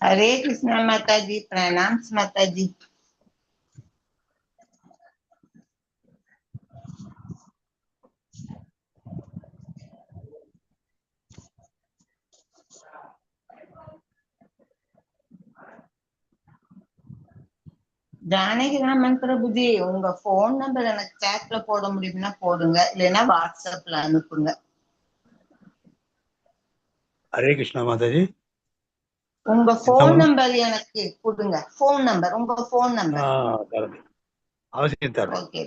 हरे कृष्णा माता जी, प्रणाम माता जी। ஜானகிராமன் பிரபுஜி, உங்க போன் நம்பர் எனக்கு சேட்ல போட முடியும்னா போடுங்க, இல்லைன்னா வாட்ஸ்அப்ல அனுப்புங்க. ஹரே கிருஷ்ணா மாதாஜி. உங்க போன் நம்பர் எனக்கு கொடுங்க. போன் நம்பர், உங்க போன் நம்பர். அவசியம் தரேன். ஓகே.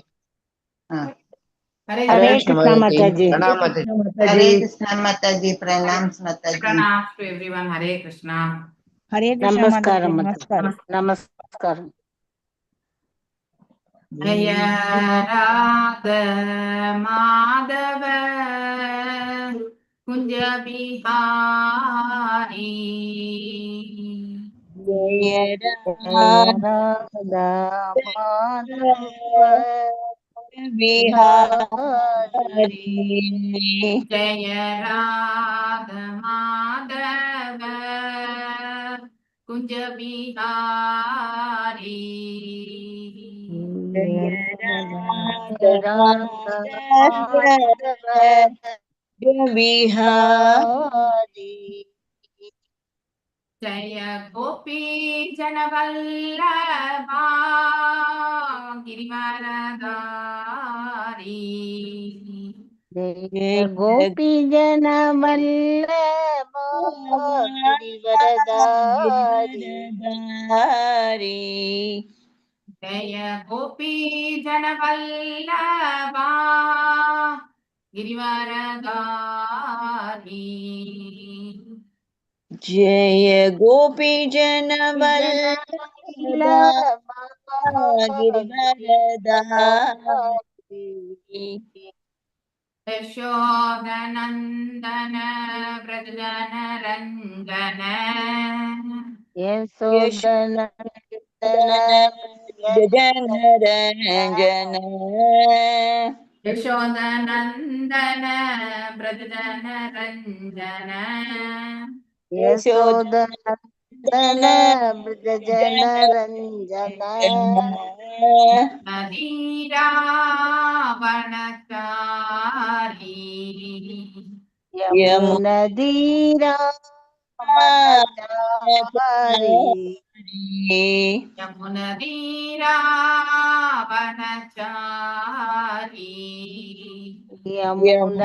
हरे कृष्णा माताजी। हरे कृष्णा माताजी, प्रणाम माताजी। प्रणाम to everyone. हरे कृष्णा। हरे कृष्णा नमस्कार नमस्कार नमस्कार। जय राधा माधव कुंज बिहारी, जय राधा माधव बिहारी, जय राधा माधव कुंज बिहारी, जय राधा माधव बिहारी, जय गोपी जनवल्लभा गिरिवरधारी, जय गोपी जन वल्लभा गिरिवरधारी, जय गोपी जनवल्लभा गिरिवरधारी, जय गोपी जन वल्लभा गिरिवरधारी, यशोदनन्दन व्रजन रञ्जन, यशोदनन्दन जनरञ्जन, यशोदनन्दन व्रजन रञ्जन, यशोदनन्दन व्रजनरञ्जन, नदीरावणचारी, यमुनदीरावनचारी, यमुनदीरावनचारी, यमुनदीरावनचारी,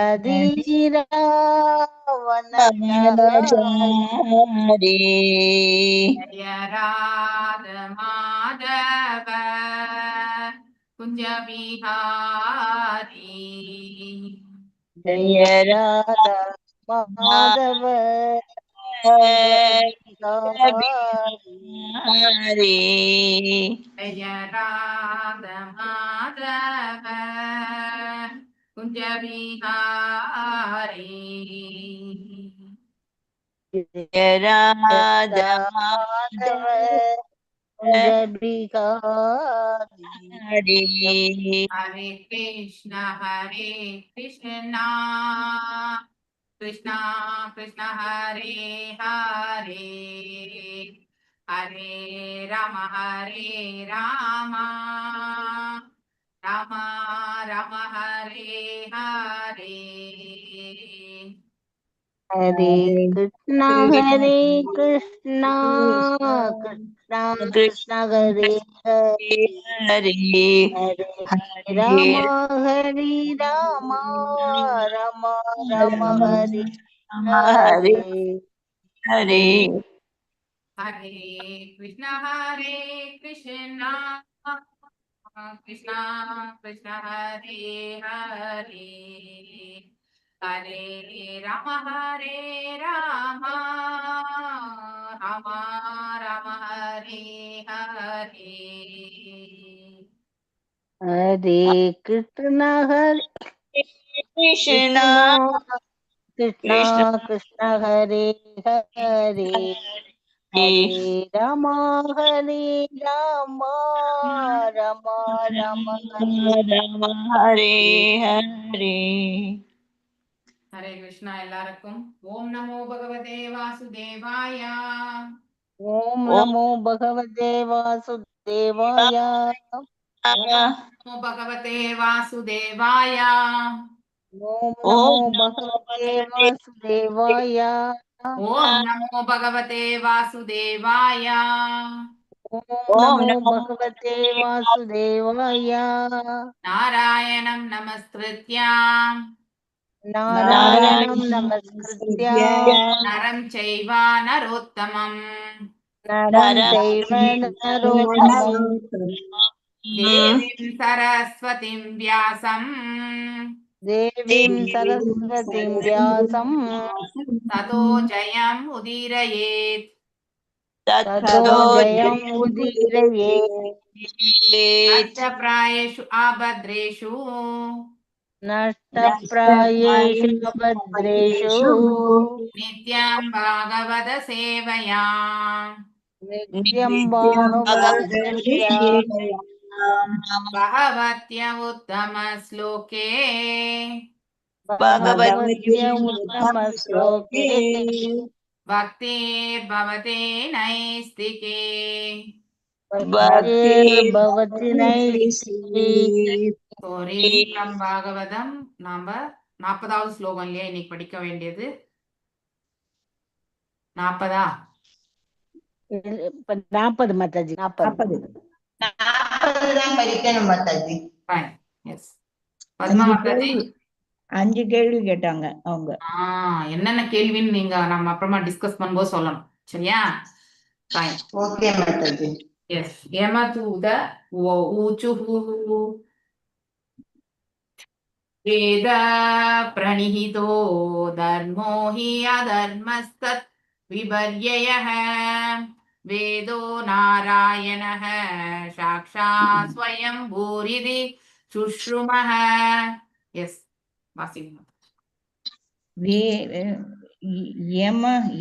जय राधा माधव कुंज बिहारी, जय राधा माधव बिहारी, जय राधा माधव कुंज बिहारी, जय राधा माधव कुंज बिहारी, हरे कृष्णा कृष्णा कृष्णा हरे हरे, हरे राम राम राम हरे हरे, हरे कृष्णा कृष्णा कृष्णा हरे हरे, हरे राम राम राम हरे हरे, हरे कृष्णा कृष्णा कृष्णा हरे हरे, हरे राम राम राम हरे हरे, हरे कृष्णा कृष्णा कृष्णा हरे हरे, हरे राम राम राम हरे हरे, हरे कृष्णा எல்லாருக்கும். ஓம் நமோ பகவதே வாசுதேவாய, ஓம் நமோ பகவதே வாசுதேவாய. நமோ பகவதே வாசுதேவாய. ஓம் நமோ பகவதே வாசுதேவாய. ஓம் நமோ பகவதே வாசுதேவாய. ஓம் நமோ பகவதே வாசுதேவாய. நாராயணம் நமஸ்கிருத்யா நாராயணம் நமஸ்கிருத்ய நரம் சைவ நரோத்தமம் நரம் சைவ நரோத்தமம் தேவீம் சரஸ்வதிம் வியாசம் தேவீம் சரஸ்வதிம் வியாசம் ததோ ஜயம் உதீரயேத். ததோ ஜயம் உதீரயேத். நஷ்டப்ராயேஷு ஆபத்ரேஷு நஷ்டப்ராயேஷு அபத்ரேஷு நித்யம் பாகவத சேவையா நித்யம் பாகவத சேவையா பகவத்ய உத்தம ஸ்லோகே பகவத்ய உத்தம ஸ்லோகே பக்திர்பவதே நைஸ்திகே. பக்திர்பவதி நைஷ்டிகி. So, reading from பாகவதம் நாம 40வது ஸ்லோகம் இல்லையா இன்னைக்கு படிக்க வேண்டியது? 40ஆ? 40 மாதாஜி 40 தான் படிக்கணும் மாதாஜி. Fine. Yes. பத்மா மாதாஜி. 5 கேள்வி கேட்டாங்க அவங்க. என்னென்ன கேள்வின்னு நீங்க நம்ம அப்புறமா டிஸ்கஸ் பண்ணும்போது சொல்லணும். சரியா? Fine. ஓகே மாதாஜி. Yes. யமதூத ஊச்சுஹு வேத பிரணிஹிதோ தர்மோ ஹி அதர்மஸ்தத் விபர்யயः வேதோ நாராயணः சாக்ஷாத் ஸ்வயம் பூரிதி சுஷ்ருமः. எஸ் வாசிங்க.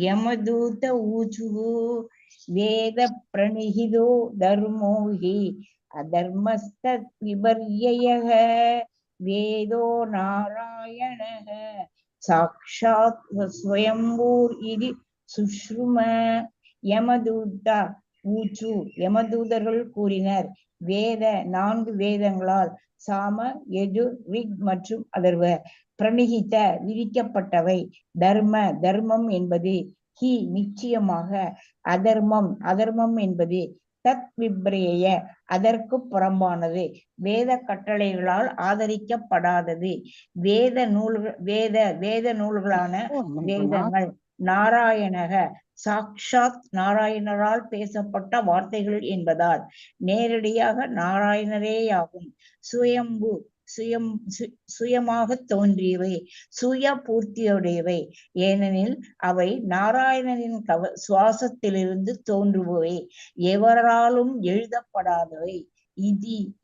யமதூத ஊச்சுஹு வேத பிரணிஹிதோ தர்மோ ஹி அதர்மஸ்தத் விபர்யயः வேதோ நாராயணः சாக்ஷாத் ஸ்வயம்பூர் இதி சுஷ்ரும. யமதூதா ஊச்சு யமதூதர்கள் கூறினர், வேத 4 வேதங்களால் சாம யஜுர் ரிக் மற்றும் அதர்வ பிரணிகித விதிக்கப்பட்டவை. தர்ம தர்மம் என்பது ஹி நிச்சயமாக, அதர்மம் அதர்மம் என்பது தத் விப்ரேய அதற்கு புறம்பானது, வேத கட்டளைகளால் ஆதரிக்கப்படாதது. வேத நூல்களான வேதங்கள் நாராயணக சாக்ஷாத் நாராயணரால் பேசப்பட்ட வார்த்தைகள் என்பதால் நேரடியாக நாராயணரேயாகும். சுயம்பு சுயமாக தோன்றியவை, சுய பூர்த்தியுடையவை, ஏனெனில் அவை நாராயணனின் சுவாசத்திலிருந்து தோன்றுபவை, எவராலும் எழுதப்படாதவை.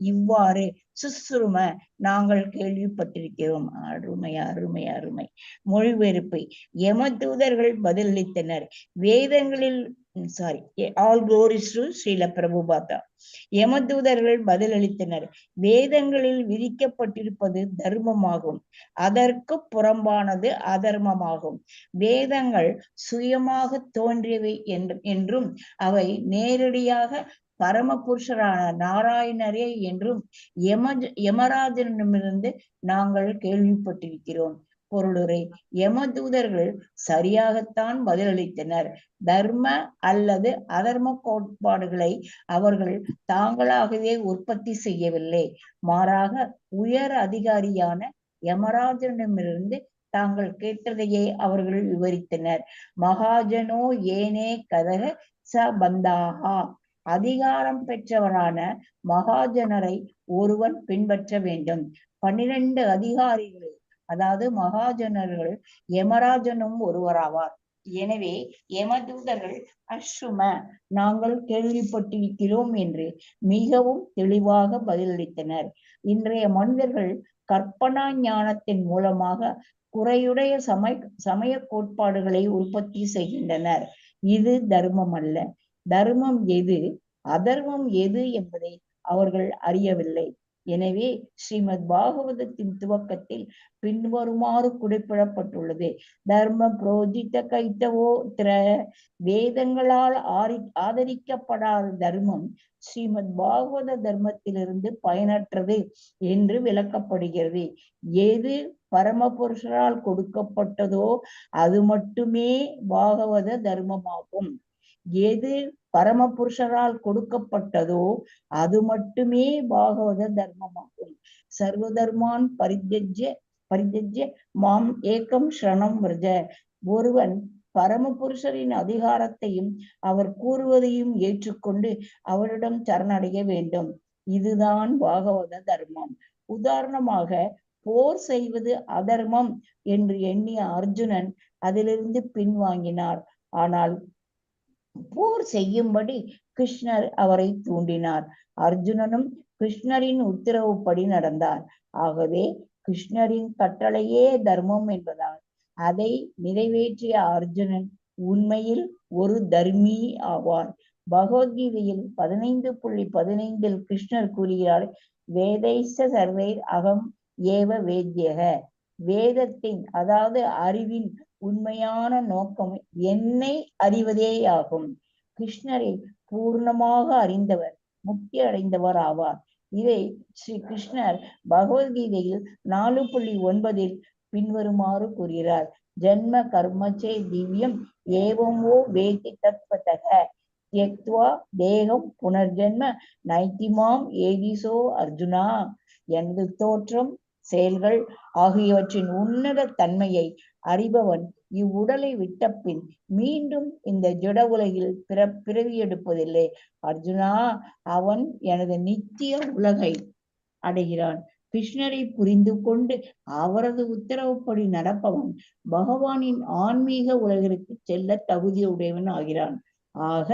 இவ்வாறு சுஸ்ரும நாங்கள் கேள்விப்பட்டிருக்கிறோம். அருமை அருமை அருமை. மொழிபெயர்ப்பு. யமதூதர்கள் பதிலளித்தனர், வேதங்களில் all glories to Srila Prabhupada. யமதூதர்கள் பதிலளித்தனர், வேதங்களில் விதிக்கப்பட்டிருப்பது தர்மமாகும், அதற்கு புறம்பானது அதர்மமாகும். வேதங்கள் சுயமாக தோன்றியவை என்றும் அவை நேரடியாக பரமபுருஷரான நாராயணரே என்றும் யமராஜனிடமிருந்து நாங்கள் கேள்விப்பட்டிருக்கிறோம். பொருளுரை. யமதூதர்கள் சரியாகத்தான் பதிலளித்தனர். தர்ம அல்லது அதர்ம கோட்பாடுகளை அவர்கள் தாங்களாகவே உற்பத்தி செய்யவில்லை, மாறாக உயர் அதிகாரியான யமராஜனிடமிருந்து தாங்கள் கேட்டதையே அவர்கள் விவரித்தனர். மகாஜனோ ஏனே கதக ச பந்தாகா. அதிகாரம் பெற்றவரான மகாஜனரை ஒருவன் பின்பற்ற வேண்டும். 12 அதிகாரிகள், அதாவது மகாஜனர்கள் யமராஜனும் ஒருவராவார். எனவே யமதூதர்கள் அஸ்ரும நாங்கள் கேள்விப்பட்டிருக்கிறோம் என்று மிகவும் தெளிவாக பதிலளித்தனர். இன்றைய மனிதர்கள் கற்பனா ஞானத்தின் மூலமாக குறையுடைய சமய கோட்பாடுகளை உற்பத்தி செய்கின்றனர். இது தர்மம் அல்ல. தர்மம் எது, அதர்மம் எது என்பதை அவர்கள் அறியவில்லை. எனவே ஸ்ரீமத் பாகவதத்தின் துவக்கத்தில் பின்வருமாறு குறிப்பிடப்பட்டுள்ளது. தர்ம புரோஜித கைத்தவோ திர, வேதங்களால் ஆதரிக்கப்படாத தர்மம் ஸ்ரீமத் பாகவத தர்மத்திலிருந்து பயனற்றது என்று விளக்கப்படுகிறது. எது பரமபுருஷரால் கொடுக்கப்பட்டதோ அது மட்டுமே பாகவத தர்மமாகும். எது பரமபுருஷரால் கொடுக்கப்பட்டதோ அது மட்டுமே பாகவத தர்மமாகும். சர்வதர்மான் பரித்யஜ்ய மாம் ஏகம் ஸ்ரணம் விரஜ. ஒருவன் பரமபுருஷரின் அதிகாரத்தையும் அவர் கூறுவதையும் ஏற்றுக்கொண்டு அவரிடம் சரணடைய வேண்டும். இதுதான் பாகவத தர்மம். உதாரணமாக, போர் செய்வது அதர்மம் என்று எண்ணிய அர்ஜுனன் அதிலிருந்து பின்வாங்கினார். ஆனால் போர் செய்யும்படி கிருஷ்ணர் அவரை தூண்டினார். அர்ஜுனனும் கிருஷ்ணரின் உத்தரவுப்படி நடந்தார். ஆகவே கிருஷ்ணரின் கட்டளையே தர்மம் என்பதால் அதை நிறைவேற்றிய அர்ஜுனன் உண்மையில் ஒரு தர்மி ஆவார். பகவத்கீதையில் 15.15 கிருஷ்ணர் கூறுகிறார், வேதைஸ்த சர்வைர் அகம் ஏவ வேத்யக. வேதத்தின், அதாவது அறிவின் உண்மையான நோக்கம் என்னை அறிவதேயாகும். கிருஷ்ணரை பூர்ணமாக அறிந்தவர் முக்தி அடைந்தவர் ஆவார். இதை ஸ்ரீ கிருஷ்ணர் பகவத்கீதையில் 4.9 பின்வருமாறு கூறுகிறார், ஜன்ம கர்மச்சே திவ்யம் ஏவமோ வேதி தத்வதக த்யக்த்வா தேகம் புனர்ஜன்ம நைத்திமாம் ஏதிசோ அர்ஜுனா. எனது தோற்றம், செயல்கள் ஆகியவற்றின் உன்னத தன்மையை அறிபவன் இவ்வுடலை விட்ட பின் மீண்டும் இந்த ஜட உலகில் பிறவி எடுப்பதில்லை. அர்ஜுனா, அவன் எனது நித்திய உலகை அடைகிறான். கிருஷ்ணரை புரிந்து கொண்டு அவரது உத்தரவுப்படி நடப்பவன் பகவானின் ஆன்மீக உலகிற்கு செல்ல தகுதியுடையவன் ஆகிறான். ஆக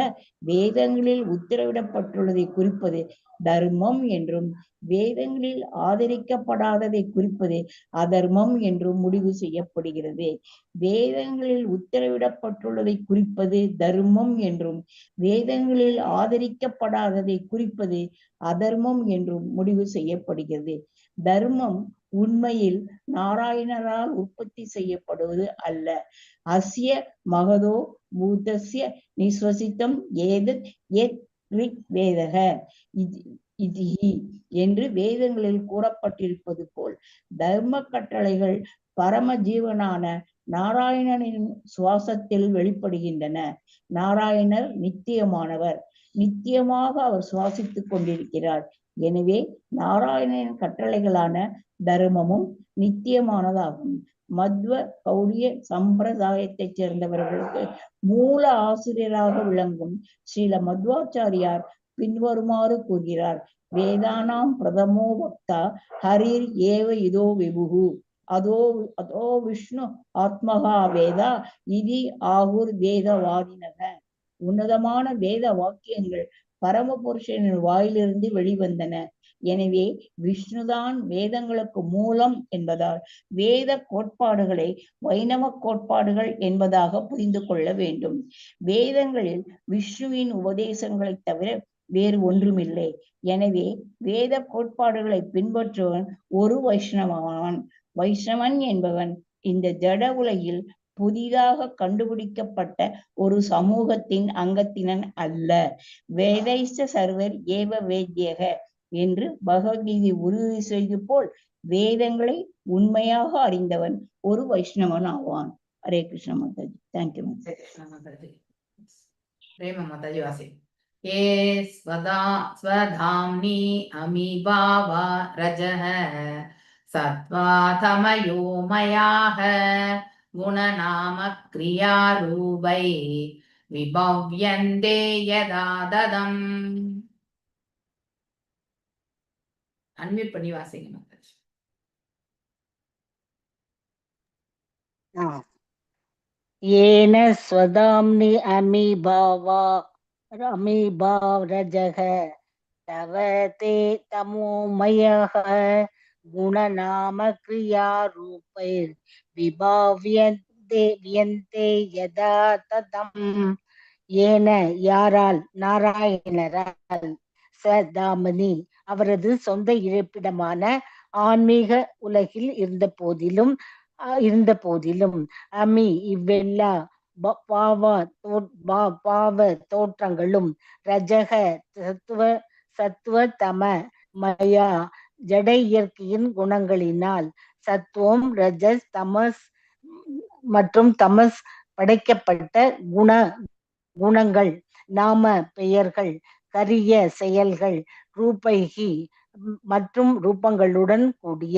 வேதங்களில் உத்தரவிடப்பட்டுள்ளதை குறிப்பது தர்மம் என்றும் வேதங்களில் ஆதரிக்கப்படாததை குறிப்பது அதர்மம் என்றும் முடிவு செய்யப்படுகிறது. வேதங்களில் உத்தரவிடப்பட்டுள்ளதை குறிப்பது தர்மம் என்றும் வேதங்களில் ஆதரிக்கப்படாததை குறிப்பது அதர்மம் என்றும் முடிவு செய்யப்படுகிறது. தர்மம் உண்மையில் நாராயணரால் உற்பத்தி செய்யப்படுவது அல்ல. அஸ்ய மகதோ பூதஸ்ய நிஸ்வசித்தம் ஏதத் யத் ரிக் வேதக இதிஹி என்று வேதங்களில் கூறப்பட்டிருப்பது போல் தர்ம கட்டளைகள் பரம ஜீவனான நாராயணனின் சுவாசத்தில் வெளிப்படுகின்றன. நாராயணர் நித்தியமானவர். நித்தியமாக அவர் சுவாசித்துக் கொண்டிருக்கிறார். எனவே நாராயணனின் கட்டளைகளான தர்மமும் நித்தியமானதாகும். மத்வ கௌடிய சம்பிரதாயத்தைச் சேர்ந்தவர்களுக்கு மூல ஆசிரியராக விளங்கும் ஸ்ரீல மத்வாச்சாரியார் பின்வருமாறு கூறுகிறார், வேதானாம் பிரதமோ வக்தா ஹரிர் ஏவ இதோ விபுகு அதோ விஷ்ணு ஆத்மகா வேதா இதி ஆகுர் வேதவாதினக. உன்னதமான வேத வாக்கியங்கள் பரமபுருஷனின் வாயிலிருந்து வெளிவந்தன. எனவே விஷ்ணுதான் வேதங்களுக்கு மூலம் என்பதால் வேத கோட்பாடுகளை வைணவ கோட்பாடுகள் என்பதாக புரிந்து கொள்ள வேண்டும். வேதங்களில் விஷ்ணுவின் உபதேசங்களை தவிர வேறு ஒன்றுமில்லை. எனவே வேத கோட்பாடுகளை பின்பற்றுவன் ஒரு வைஷ்ணவன். வைஷ்ணவன் என்பவன் இந்த ஜட உலகில் புதிதாக கண்டுபிடிக்கப்பட்ட ஒரு சமூகத்தின் அங்கத்தினன் அல்ல. வேதைஸ்த சர்வர் ஏவ வேத்யக என்று பகவத்கீதை உறுதி செய்து போல் வேதங்களை உண்மையாக அறிந்தவன் ஒரு வைஷ்ணவன் ஆவான். ஹரே கிருஷ்ண மாதாஜி. தேங்க்யூ மாதாஜி. பிரேம மாதாஜி வாசி. ஏ ஸ்வதாம்னி அமீபாவா ரஜஹ சத்வா தமயோ மயாஹ குணநாம கிரியா ரூபை விபவ்யந்தே யதா ததம். அன்மியூட் பண்ணி வாசிங்க மாதாஜி. येन स्वदाम्नि अमीभावरजः तव ते तमोमयः गुणनामक्रियारूपैर्विभाव्यन्ते यदा तदम्. ஏன யாரால், நாராயணரால், சதாமனி அவரது சொந்த இருப்பிடமான ஆன்மீக உலகில் இருந்த போதிலும் அமி இவ்வெல்லா பாவ தோற்றங்களும் ரஜக சத்துவ தம மயா ஜட இயற்கையின் குணங்களினால் சத்துவம் ரஜஸ் தமஸ் மற்றும் தமஸ் படைக்கப்பட்ட குணங்கள் நாம பெயர்கள் கரிய செயல்கள் ரூபைகி மற்றும் ரூபங்களுடன் கூடிய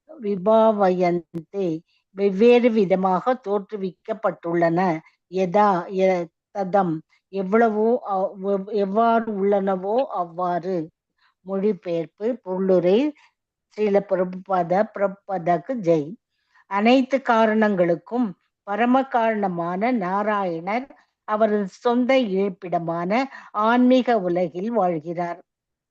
விபாவயந்தே வெவ்வேறு விதமாக தோற்றுவிக்கப்பட்டுள்ளன. ததம் எவ்வாறு உள்ளனவோ அவ்வாறு. மொழிபெயர்ப்பு பொருளுரை ஸ்ரீல பிரபுபாதக்கு ஜெய். அனைத்து காரணங்களுக்கும் பரம காரணமான நாராயணர் அவரது சொந்த இருப்பிடமான ஆன்மீக உலகில் வாழ்கிறார்.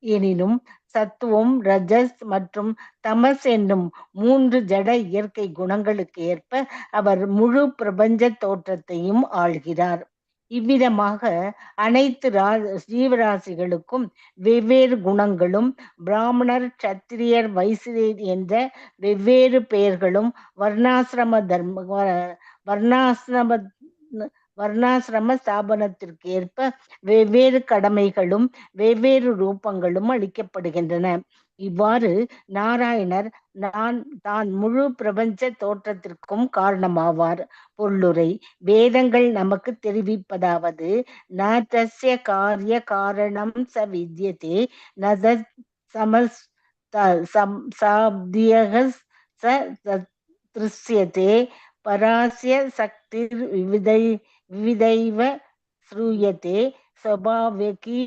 எனினும் சத்துவம் ரஜஸ் மற்றும் தமஸ் என்னும் 3 ஜட இயற்கை குணங்களுக்கு ஏற்ப அவர் முழு பிரபஞ்ச தோற்றத்தையும் ஆள்கிறார். இவ்விதமாக அனைத்து ஜீவராசிகளுக்கும் வெவ்வேறு குணங்களும் பிராமணர் சத்திரியர் வைசியர் என்ற வெவ்வேறு பெயர்களும் வர்ணாசிரம ஸ்தாபனத்திற்கு ஏற்ப வெவ்வேறு கடமைகளும் வெவ்வேறு ரூபங்களும் அளிக்கப்படுகின்றன. இவ்வாறு நாராயணர் தான் முழு பிரபஞ்ச தோற்றத்திற்கும் காரணமாவார். பொருளுரை வேதங்கள் நமக்கு தெரிவிப்பதாவது ந தஸ்ய காரிய காரணம் ச வித்யதே ந சாப்தியக ச திருஷ்யதே பராஸ்ய சக்திர் விவிதைவ ஸ்ரூயதே ஸ்வபாவகி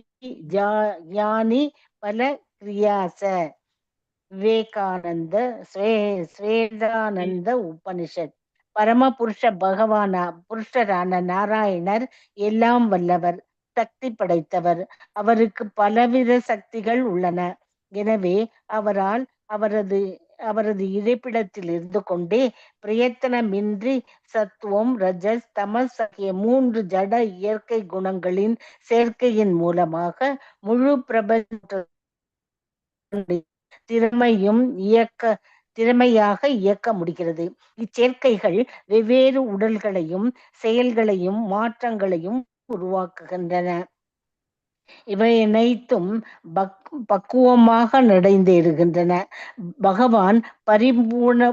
ஞானி பல கிரியாச. விவேகானந்த ஸ்வேதானந்த உபனிஷத். பரம புருஷரான நாராயணர் எல்லாம் வல்லவர், சக்தி படைத்தவர். அவருக்கு பலவித சக்திகள் உள்ளன. எனவே அவரால் அவரது இருப்பிடத்தில் இருந்து கொண்டே பிரயத்தனமின்றி சத்துவம் ரஜஸ் தமஸ் ஆகிய 3 ஜட இயற்கை குணங்களின் சேர்க்கையின் மூலமாக முழு பிரபஞ்ச திறமையாக இயக்க முடிகிறது. இச்சேர்க்கைகள் வெவ்வேறு உடல்களையும் செயல்களையும் மாற்றங்களையும் உருவாக்குகின்றன. இவை அனைத்தும் பக்குவமாக நடந்தேறுகின்றன. பகவான்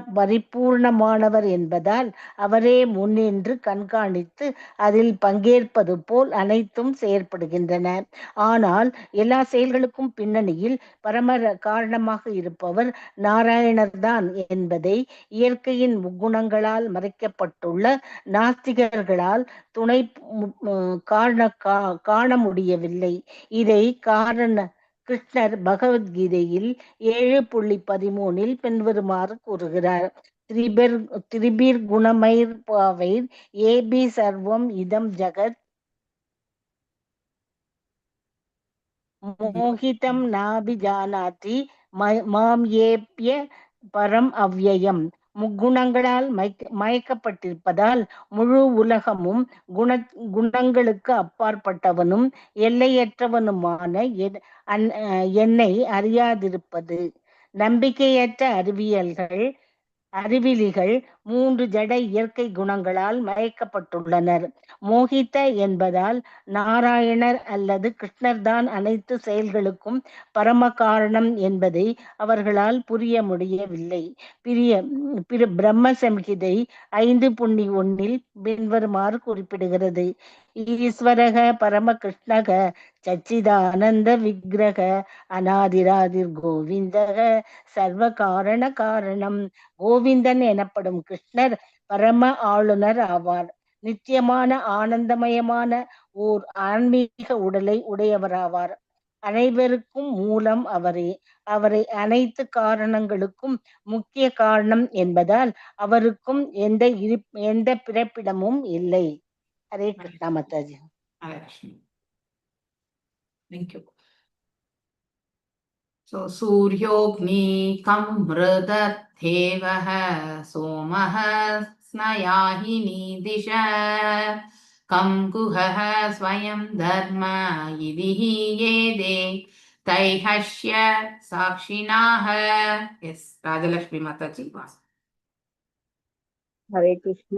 பரிபூர்ணமானவர் என்பதால் அவரே முன்னின்று கண்காணித்து அதில் பங்கேற்பது போல் அனைத்தும் செயற்படுகின்றன. ஆனால் எல்லா செயல்களுக்கும் பின்னணியில் பரம காரணமாக இருப்பவர் நாராயணர் தான் என்பதை இயற்கையின் முக்குணங்களால் மறைக்கப்பட்டுள்ள நாஸ்திகர்களால் துணை காண முடியவில்லை. இதை கிருஷ்ணர் பகவத்கீதையில் 7.13 பின்வருமாறு கூறுகிறார். திரிபிர் குணமைர் பாவைர் ஏபி சர்வம் இதம் ஜகத் மோகிதம் நாபிஜானாதி மாம் ஏப்ய பரம் அவ்யயம். முக்குணங்களால் மயக்கப்பட்டிருப்பதால் முழு உலகமும் குணங்களுக்கு அப்பாற்பட்டவனும் எல்லையற்றவனுமான என்னை அறியாதிருப்பது. நம்பிக்கையற்ற அறிவிலிகள் 3 ஜட இயற்கை குணங்களால் மயக்கப்பட்டுள்ளனர். மோகித என்பதால் நாராயணர் அல்லது கிருஷ்ணர் தான் அனைத்து செயல்களுக்கும் பரம காரணம் என்பதை அவர்களால் புரிய முடியவில்லை. பிரம்ம சம்ஹிதை 5.1 பின்வருமாறு குறிப்பிடுகிறது. ஈஸ்வரக பரம கிருஷ்ணக சச்சிதானந்த விக்கிரக அநாதிராதிர் கோவிந்தக சர்வ காரண காரணம். கோவிந்தன் எனப்படும் கிருஷ்ணர் பரம ஆளுநர் ஆவார். நித்தியமான ஆனந்தமயமான ஓர் ஆன்மீக உடலை உடையவராவார். அனைவருக்கும் மூலம் அவரை அனைத்து காரணங்களுக்கும் முக்கிய காரணம் என்பதால் அவருக்கும் எந்த பிறப்பிடமும் இல்லை. Hare Krishna Mataji. Hare Krishna. Thank you. So Suryogni Kamrudathevah Somah Snayahini Disha Kamguhah Swayam Dharma Idihi Yede தைஹஷ்ய சாக்ஷினாஹ. Yes, Rajalakshmi Mataji was. हरे कृष्ण।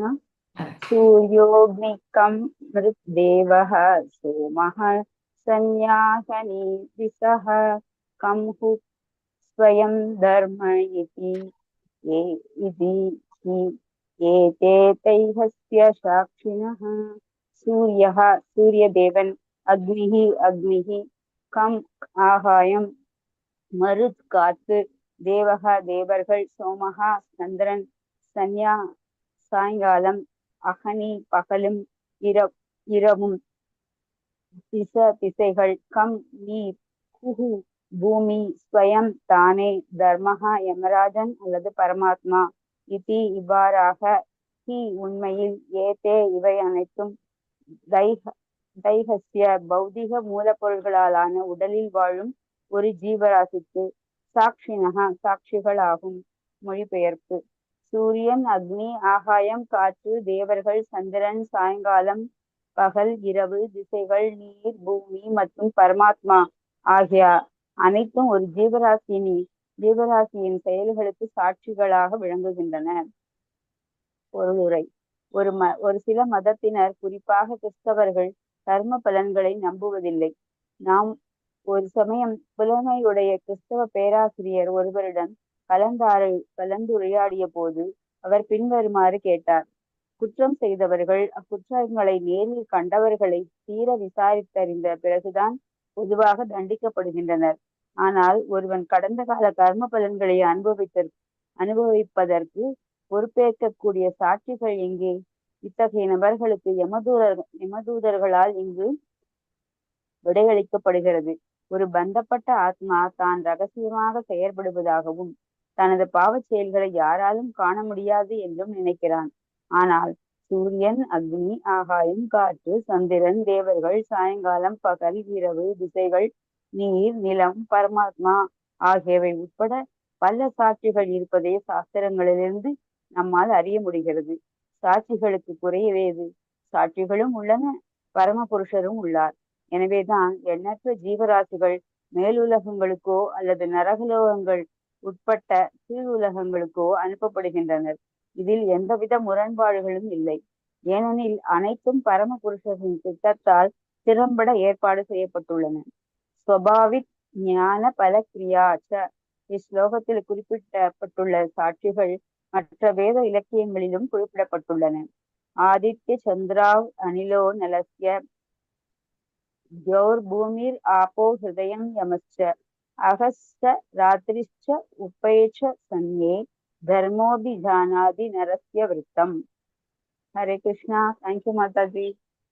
सूर्योऽग्निकं मृद्देवः सोमः संज्ञाहनि दिशः कं हु स्वयं धर्म इति इति हि एते तैहस्य साक्षिणः। सूर्यः सूर्यदेवन्, अग्निः अग्निः, कं ஆகாயம், மருத் காத்து, தேவக தேவர்கள், சோமஹா சந்திரன், சன்யா சாயங்காலம், அகனி பகலும், இரவும், திசைகள், கம் நீர், குஹு பூமி, ஸ்வயம் தானே, தர்மஹா யமராஜன் அல்லது பரமாத்மா, இதி இவ்வாறாக, ஹி உண்மையில், ஏதே இவை அனைத்தும், தைஹஸ்ய பௌதிக மூலப்பொருள்களாலான உடலில் வாழும் ஒரு ஜீவராசிக்கு, சாட்சினகா சாட்சிகளாகும். மொழிபெயர்ப்பு. சூரியன், அக்னி, ஆகாயம், காற்று, தேவர்கள், சந்திரன், சாயங்காலம், பகல், இரவு, திசைகள், நீர், பூமி மற்றும் பரமாத்மா ஆகிய அனைத்தும் ஒரு ஜீவராசியின் செயல்களுக்கு சாட்சிகளாக விளங்குகின்றன. பொருளுரை. ஒரு சில மதத்தினர், குறிப்பாக கிறிஸ்தவர்கள், கர்ம பலன்களை நம்புவதில்லை. நாம் ஒரு சமயம் புலமையுடைய கிறிஸ்தவ பேராசிரியர் ஒருவரிடம் கலந்துரையாடிய போது அவர் பின்வருமாறு கேட்டார். குற்றம் செய்தவர்கள் அக்குற்றங்களை நேரில் கண்டவர்களை தீர விசாரித்தறிந்த பிறகுதான் பொதுவாக தண்டிக்கப்படுகின்றனர். ஆனால் ஒருவன் கடந்த கால கர்ம பலன்களை அனுபவிப்பதற்கு பொறுப்பேற்கக்கூடிய சாட்சிகள் எங்கே? இத்தகைய நபர்களுக்கு யமதூதர்களால் இங்கு விடையளிக்கப்படுகிறது. ஒரு பந்தப்பட்ட ஆத்மா தான் ரகசியமாக செயற்படுவதாகவும் தனது பாவச் செயல்களை யாராலும் காண முடியாது என்றும் நினைக்கிறான். ஆனால் சூரியன், அக்னி, ஆகாயம், காற்று, சந்திரன், தேவர்கள், சாயங்காலம், பகல், இரவு, திசைகள், நீர், நிலம், பரமாத்மா ஆகியவை உட்பட பல சாட்சிகள் இருப்பதை சாஸ்திரங்களிலிருந்து நம்மால் அறிய முடிகிறது. சாட்சிகளுக்கு குறைவேது? சாட்சிகளும் உள்ளன, பரமபுருஷரும் உள்ளார். எனவேதான் எண்ணற்ற ஜீவராசிகள் மேலுலகங்களுக்கோ அல்லது நரகலோகங்கள் உட்பட்ட கீழ் உலகங்களுக்கோ அனுப்பப்படுகின்றனர். இதில் எந்தவித முரண்பாடுகளும் இல்லை. ஏனெனில் அனைத்தும் பரமபுருஷரின் திட்டத்தால் திறம்பட ஏற்பாடு செய்யப்பட்டுள்ளன. ஸ்வபாவிக் ஞான பல கிரியாச்ச. இஸ்லோகத்தில் குறிப்பிடப்பட்டுள்ள சாட்சிகள் மற்ற வேத இலக்கியங்களிலும் குறிப்பிடப்பட்டுள்ளன. ஆதித்ய சந்திராவ் அனிலோ நலஸ்ய ஜோர் பூமிர் ஆபோ ஹிருதயம் யமஸ்ச அகஸ்ச ராத்திரிச்ச உப்பேச்ச சன்யே தர்மோபிஜானாதி நரஸ்ய விருத்தம். ஹரே கிருஷ்ணா. தேங்க்யூ மாதாஜி.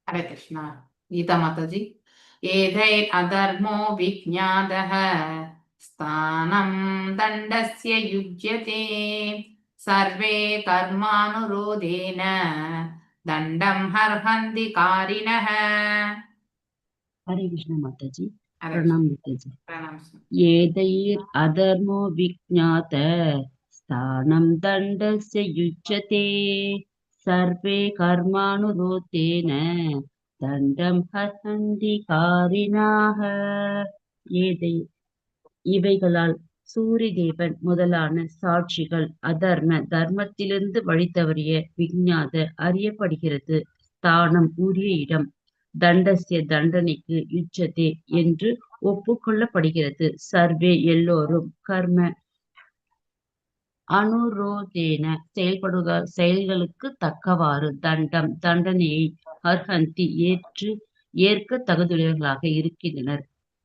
ஹரே கிருஷ்ணா. கீதா மாதாஜி. ஏதைர் அதர்மோ விஜ்ஞாதः ஸ்தானம் தண்டஸ்ய யுஜ்யதே சர்வே கர்மானுரோதேன தண்டம் ஹர்ஹந்தி காரிணः. हरे कृष्ण माताजी। हरे प्रणाम माताजी। प्रणाम. एतैर् अधर्मो विज्ञात स्थानं दण्डस्य युज्यते सर्वे कर्मानुरोधेन தண்டம் ஹர்ஹந்தி காரிணாக. இவைகளால் சூரிய தேவன் முதலான சாட்சிகள் தர்மத்திலிருந்து வழி தவறிய விஞ்ஞாத அறியப்படுகிறது. ஸ்தானம் உரிய இடம், தண்டஸ்ய தண்டனைக்கு, யுச்சதே என்று ஒப்புக்கொள்ளப்படுகிறது. சர்வே எல்லோரும், கர்ம அனுரோதேன செயல்களுக்கு தக்கவாறு, தண்டம் தண்டனையை, ஹர்ஹந்தி ஏற்க தகுதியுள்ளவர்களாக இருக்கின்றனர்.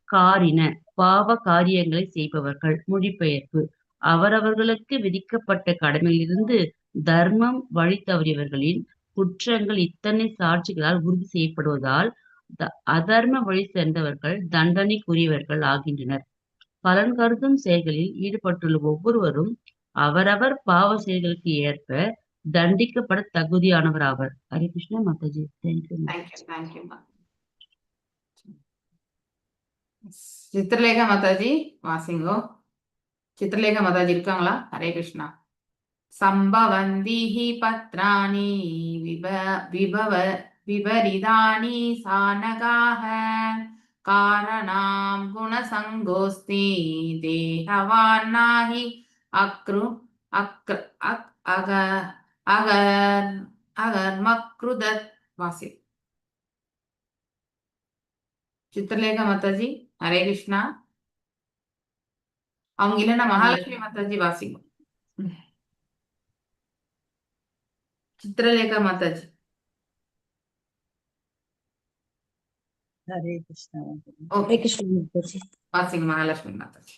காரின பாவ காரியங்களை செய்பவர்கள். மொழிபெயர்ப்பு. அவரவர்களுக்கு விதிக்கப்பட்ட கடமையிலிருந்து தர்மம் வழி தவறியவர்களின் குற்றங்கள் இத்தனை சாட்சிகளால் உறுதி செய்யப்படுவதால் அதர்ம வழி சேர்ந்தவர்கள் தண்டனைக்குரியவர்கள் ஆகின்றனர். பலன் கருதும் செயல்களில் ஈடுபட்டுள்ள ஒவ்வொருவரும் அவரவர் பாவ செயல்களுக்கு ஏற்ப தண்டிக்கப்பட தகுதியானவர் ஆவர். ஹரே கிருஷ்ணா மாதாஜி. தேங்க்யூ. சித்திரலேகா மாதாஜி வாசிங்கோ. சித்திரலேகா மாதாஜி இருக்காங்களா? ஹரே கிருஷ்ணா. சம்பவந்தி ஹி பத்ராணி விபரிதானி சானகாஹ காரணாம் குணசங்கோஸ்தி தேகவான் நாஹி அக்ரு அக்ர அக் அக அகர் அகர்மக்ருதத் வாசி. சித்திரலேகா மாதாஜி ஹரே கிருஷ்ணா. அவங்க இல்லைன்னா மகாலட்சுமி மாதாஜி வாசிங்க. சித்திரலேகா மாதாஜி हरे कृष्ण ஓகே माताजी। வாசிங்க மகாலட்சுமி மாதாஜி.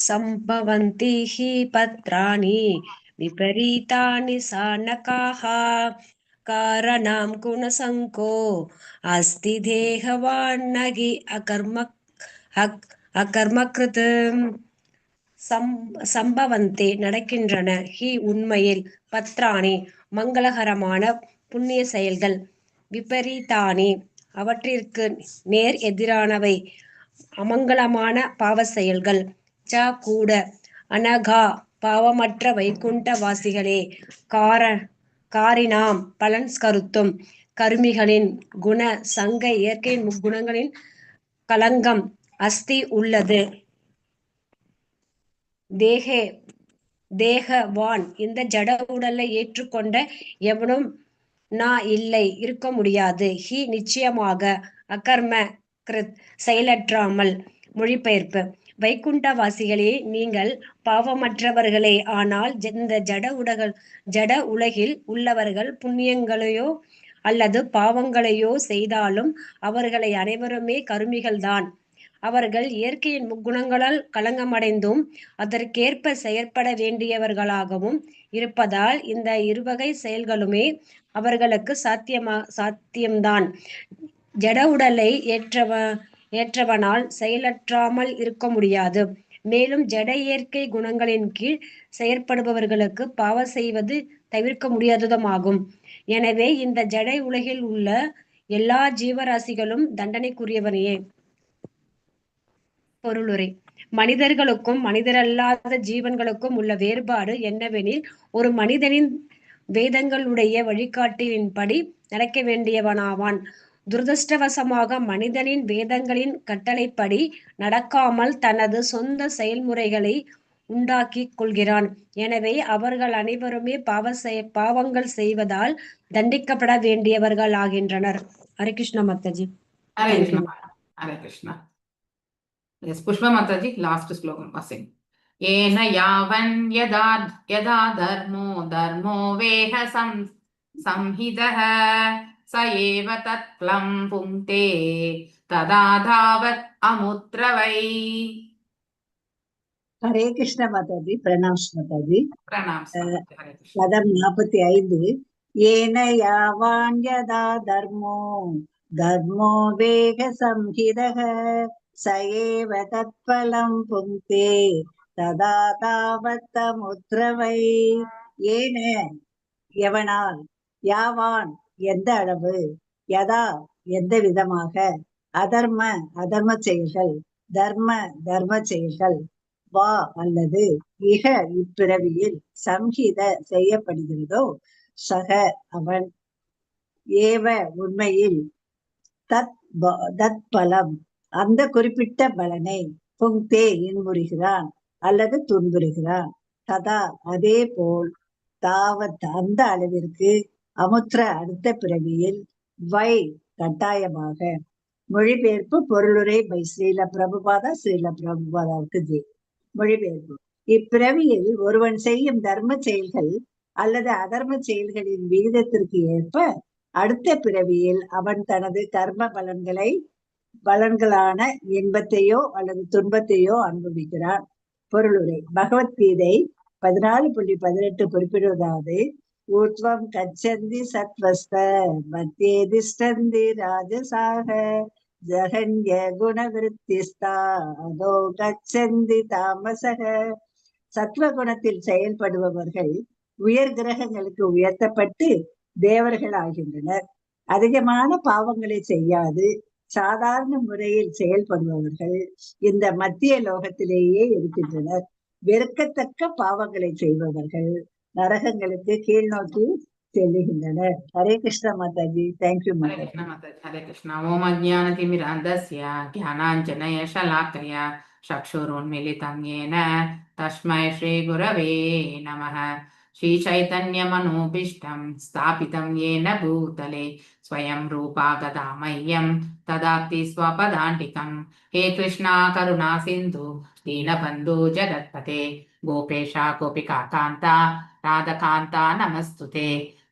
सम्भवन्ति हि पत्राणि विपरीतानि सानकाः कारणं गुणसङ्को अस्ति देहवान्नगि अकर्मकृत् சம்பவந்தே நடக்கின்றன ஹி உண்மையில் பத்ராணி மங்களகரமான புண்ணிய செயல்கள் விபரீதானி அவற்றிற்கு நேர் எதிரானவை அமங்கலமான பாவ செயல்கள் ச கூட அனகா பாவமற்ற வைகுண்ட வாசிகளே காரினாம் பலன் கருத்தும் கருமிகளின் குண சங்க இயற்கையின் முக்குணங்களின் கலங்கம் அஸ்தி உள்ளது தேகவான் இந்த ஜட உடலை ஏற்றுக்கொண்ட எவனும் இல்லை இருக்க முடியாது ஹி நிச்சயமாக அகர்ம கிருத் செயலற்றாமல். மொழிபெயர்ப்பு. வைகுண்டவாசிகளே நீங்கள் பாவமற்றவர்களே, ஆனால் இந்த ஜட உலகில் உள்ளவர்கள் புண்ணியங்களையோ அல்லது பாவங்களையோ செய்தாலும் அவர்களை அனைவருமே கருமிகள்தான். அவர்கள் இயற்கையின் முக்குணங்களால் களங்கமடைந்தும் அதற்கேற்ப செயற்பட வேண்டியவர்களாகவும் இருப்பதால் இந்த இருவகை செயல்களுமே அவர்களுக்கு சாத்தியம்தான். ஜட உடலை ஏற்றவனால் செயலற்றாமல் இருக்க முடியாது. மேலும் ஜட இயற்கை குணங்களின் கீழ் செயற்படுபவர்களுக்கு பாவ செய்வது தவிர்க்க முடியாததுமாகும். எனவே இந்த ஜட உலகில் உள்ள எல்லா ஜீவராசிகளும் தண்டனைக்குரியவனையே. பொருளுரை. மனிதர்களுக்கும் மனிதரல்லாத ஜீவன்களுக்கும் உள்ள வேறுபாடு என்னவெனில், ஒரு மனிதனின் வேதங்களுடைய வழிகாட்டியின்படி நடக்க வேண்டியவனாவான். துரதிருஷ்டவசமாக மனிதனின் வேதங்களின் கட்டளைப்படி நடக்காமல் தனது சொந்த செயல்முறைகளை உண்டாக்கிக் கொள்கிறான். எனவே அவர்கள் அனைவருமே பாவங்கள் செய்வதால் தண்டிக்கப்பட வேண்டியவர்கள் ஆகின்றனர். Hare Krishna Mataji. Hare Krishna. Hare Krishna. Yes, Pushpa Mataji, last slogan passing. Ena yavan yada dharmo veha samhidaha sa eva tatplam punkte tada dhavat amutravai. हरे कृष्ण माताजी। प्रणाम माताजी। Pranam. पदम 45. येन यावान् यदा धर्मो वेग संहितः स एव तत्फलं पुङ्क्ते तदा तावत्तमुद्रवै. ஏன எவனால், யாவான் எந்த அளவு, யதா எந்த விதமாக, அதர்ம செயல்கள், தர்ம செயல்கள், வா அல்லது இக இப்பிறவியில் சம்ஹித செய்யப்படுகிறதோ, சக அவன், ஏவ உண்மையில், தத் பலம் அந்த குறிப்பிட்ட பலனை, புங்தே இன்புறுகிறான் அல்லது துன்புறுகிறான், ததா அதே போல், தாவத் அந்த அளவிற்கு, அமுத்திர அடுத்த பிறவியில், வை கட்டாயமாக. மொழிபெயர்ப்பு. பொருளுரை பை ஸ்ரீல பிரபுபாதாவுக்கு ஜெய். மொழிபெயர்ப்பு. இப்பிறவியில் ஒருவன் செய்யும் தர்ம செயல்கள் அல்லது அதர்ம செயல்களின் விகிதத்திற்கு ஏற்ப அடுத்த பிறவியில் அவன் தனது கர்ம பலன்களான இன்பத்தையோ அல்லது துன்பத்தையோ அனுபவிக்கிறான். பொருளுரை. பகவத்கீதை 14.18 குறிப்பிடுவதாவது, ஊர்த்வம் கச்சந்தி சத்வஸ்த மத்தியே திஷ்டந்தி ராஜசாக ஜகன்ய குணவிருத்திஸ்தா அதோ கச்சந்தி தாமசக. சத்வகுணத்தில் செயல்படுபவர்கள் உயர் கிரகங்களுக்கு உயர்த்தப்பட்டு தேவர்கள் ஆகின்றனர். அதிகமான பாவங்களை செய்யாது சாதாரண முறையில் செயல்படுபவர்கள் இந்த மத்திய லோகத்திலேயே இருக்கின்றனர். வெறுக்கத்தக்க பாவங்களை செய்பவர்கள் நரகங்களுக்கு கீழ் நோக்கி செல்லுகின்றனர். ஹரே கிருஷ்ணா மாதாஜி. தேங்க்யூ हरे மாதாஜி. कृष्ण माताजी हरे कृष्ण ओम अज्ञानतिमिरान्धस्य ज्ञानाञ्जनशलाकया चक्षुरुन्मीलितं येन तस्मै श्रीगुरवे नमः श्रीचैतन्यमनोभीष्टं स्थापितं येन भूतले स्वयं रूपा गदा मह्यं ददाति स्वपदान्तिकं हे कृष्णा करुणा सिन्धु दीनबन्धु जगत्पते गोपेशा गोपिका कान्ता राधकान्ता नमस्तुते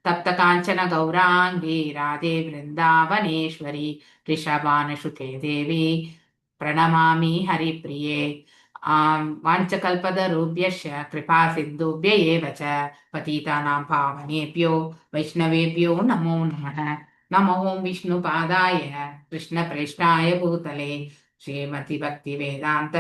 तप्त कांचन गौरांगी राधे वृंदावनेश्वरी ऋषभानुसुते देवी प्रणमामि हरिप्रिये वाञ्छकल्पतरुभ्यश्च कृपा सिन्धुभ्य एव च पतितानां पावनेभ्यो वैष्णवेभ्यो नमो नमः नमो विष्णुपादाय कृष्णप्रेष्ठाय भूतले श्रीमति भक्ति वेदांत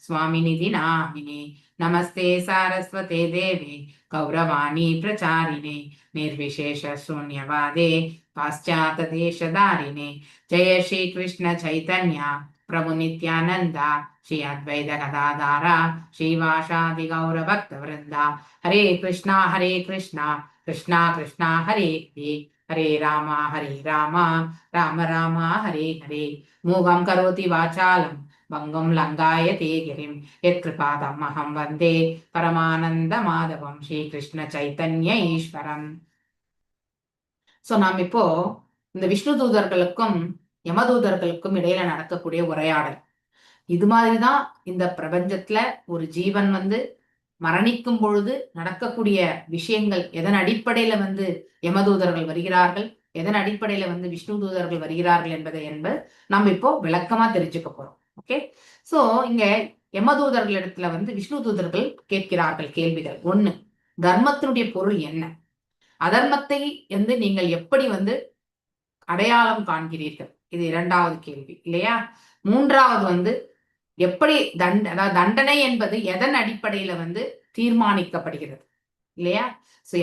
स्वामिनिधि नामिने नमस्ते सारस्वते देवे गौरवाणी प्रचारिणे निर्विशेष शून्यवादे पाश्चात देशधारिणे जय श्री कृष्ण चैतन्य प्रभु नित्यानंद श्री अद्वैत गदाधारा श्रीवासादि गौर भक्त वृंदा हरे कृष्णा कृष्णा कृष्णा हरे हरे राम राम राम हरे हरे मूगं करोति वाचालं भंगुं लंघयते गिरिं यत्कृपातमहं वन्दे परमानन्दमाधवं श्रीकृष्ण चैतन्य ஈஸ்வரம். ஸோ நாம் இப்போ இந்த விஷ்ணு தூதர்களுக்கும் யமதூதர்களுக்கும் இடையில நடக்கக்கூடிய உரையாடல். இது மாதிரிதான் இந்த பிரபஞ்சத்துல ஒரு ஜீவன் மரணிக்கும் பொழுது நடக்கக்கூடிய விஷயங்கள், எதன் அடிப்படையில யமதூதர்கள் வருகிறார்கள், எதன் அடிப்படையில விஷ்ணு தூதர்கள் வருகிறார்கள் என்பது நம்ம இப்போ விளக்கமா தெரிஞ்சுக்க போறோம். ஓகே, சோ இங்க யமதூதர்கள் இடத்துல விஷ்ணு தூதர்கள் கேட்கிறார்கள் கேள்விகள். ஒண்ணு, தர்மத்தினுடைய பொருள் என்ன? அதர்மத்தை நீங்கள் எப்படி அடையாளம் காண்கிறீர்கள்? இது இரண்டாவது கேள்வி இல்லையா? மூன்றாவது எப்படி அதாவது தண்டனை என்பது எதன் அடிப்படையில தீர்மானிக்கப்படுகிறது இல்லையா? So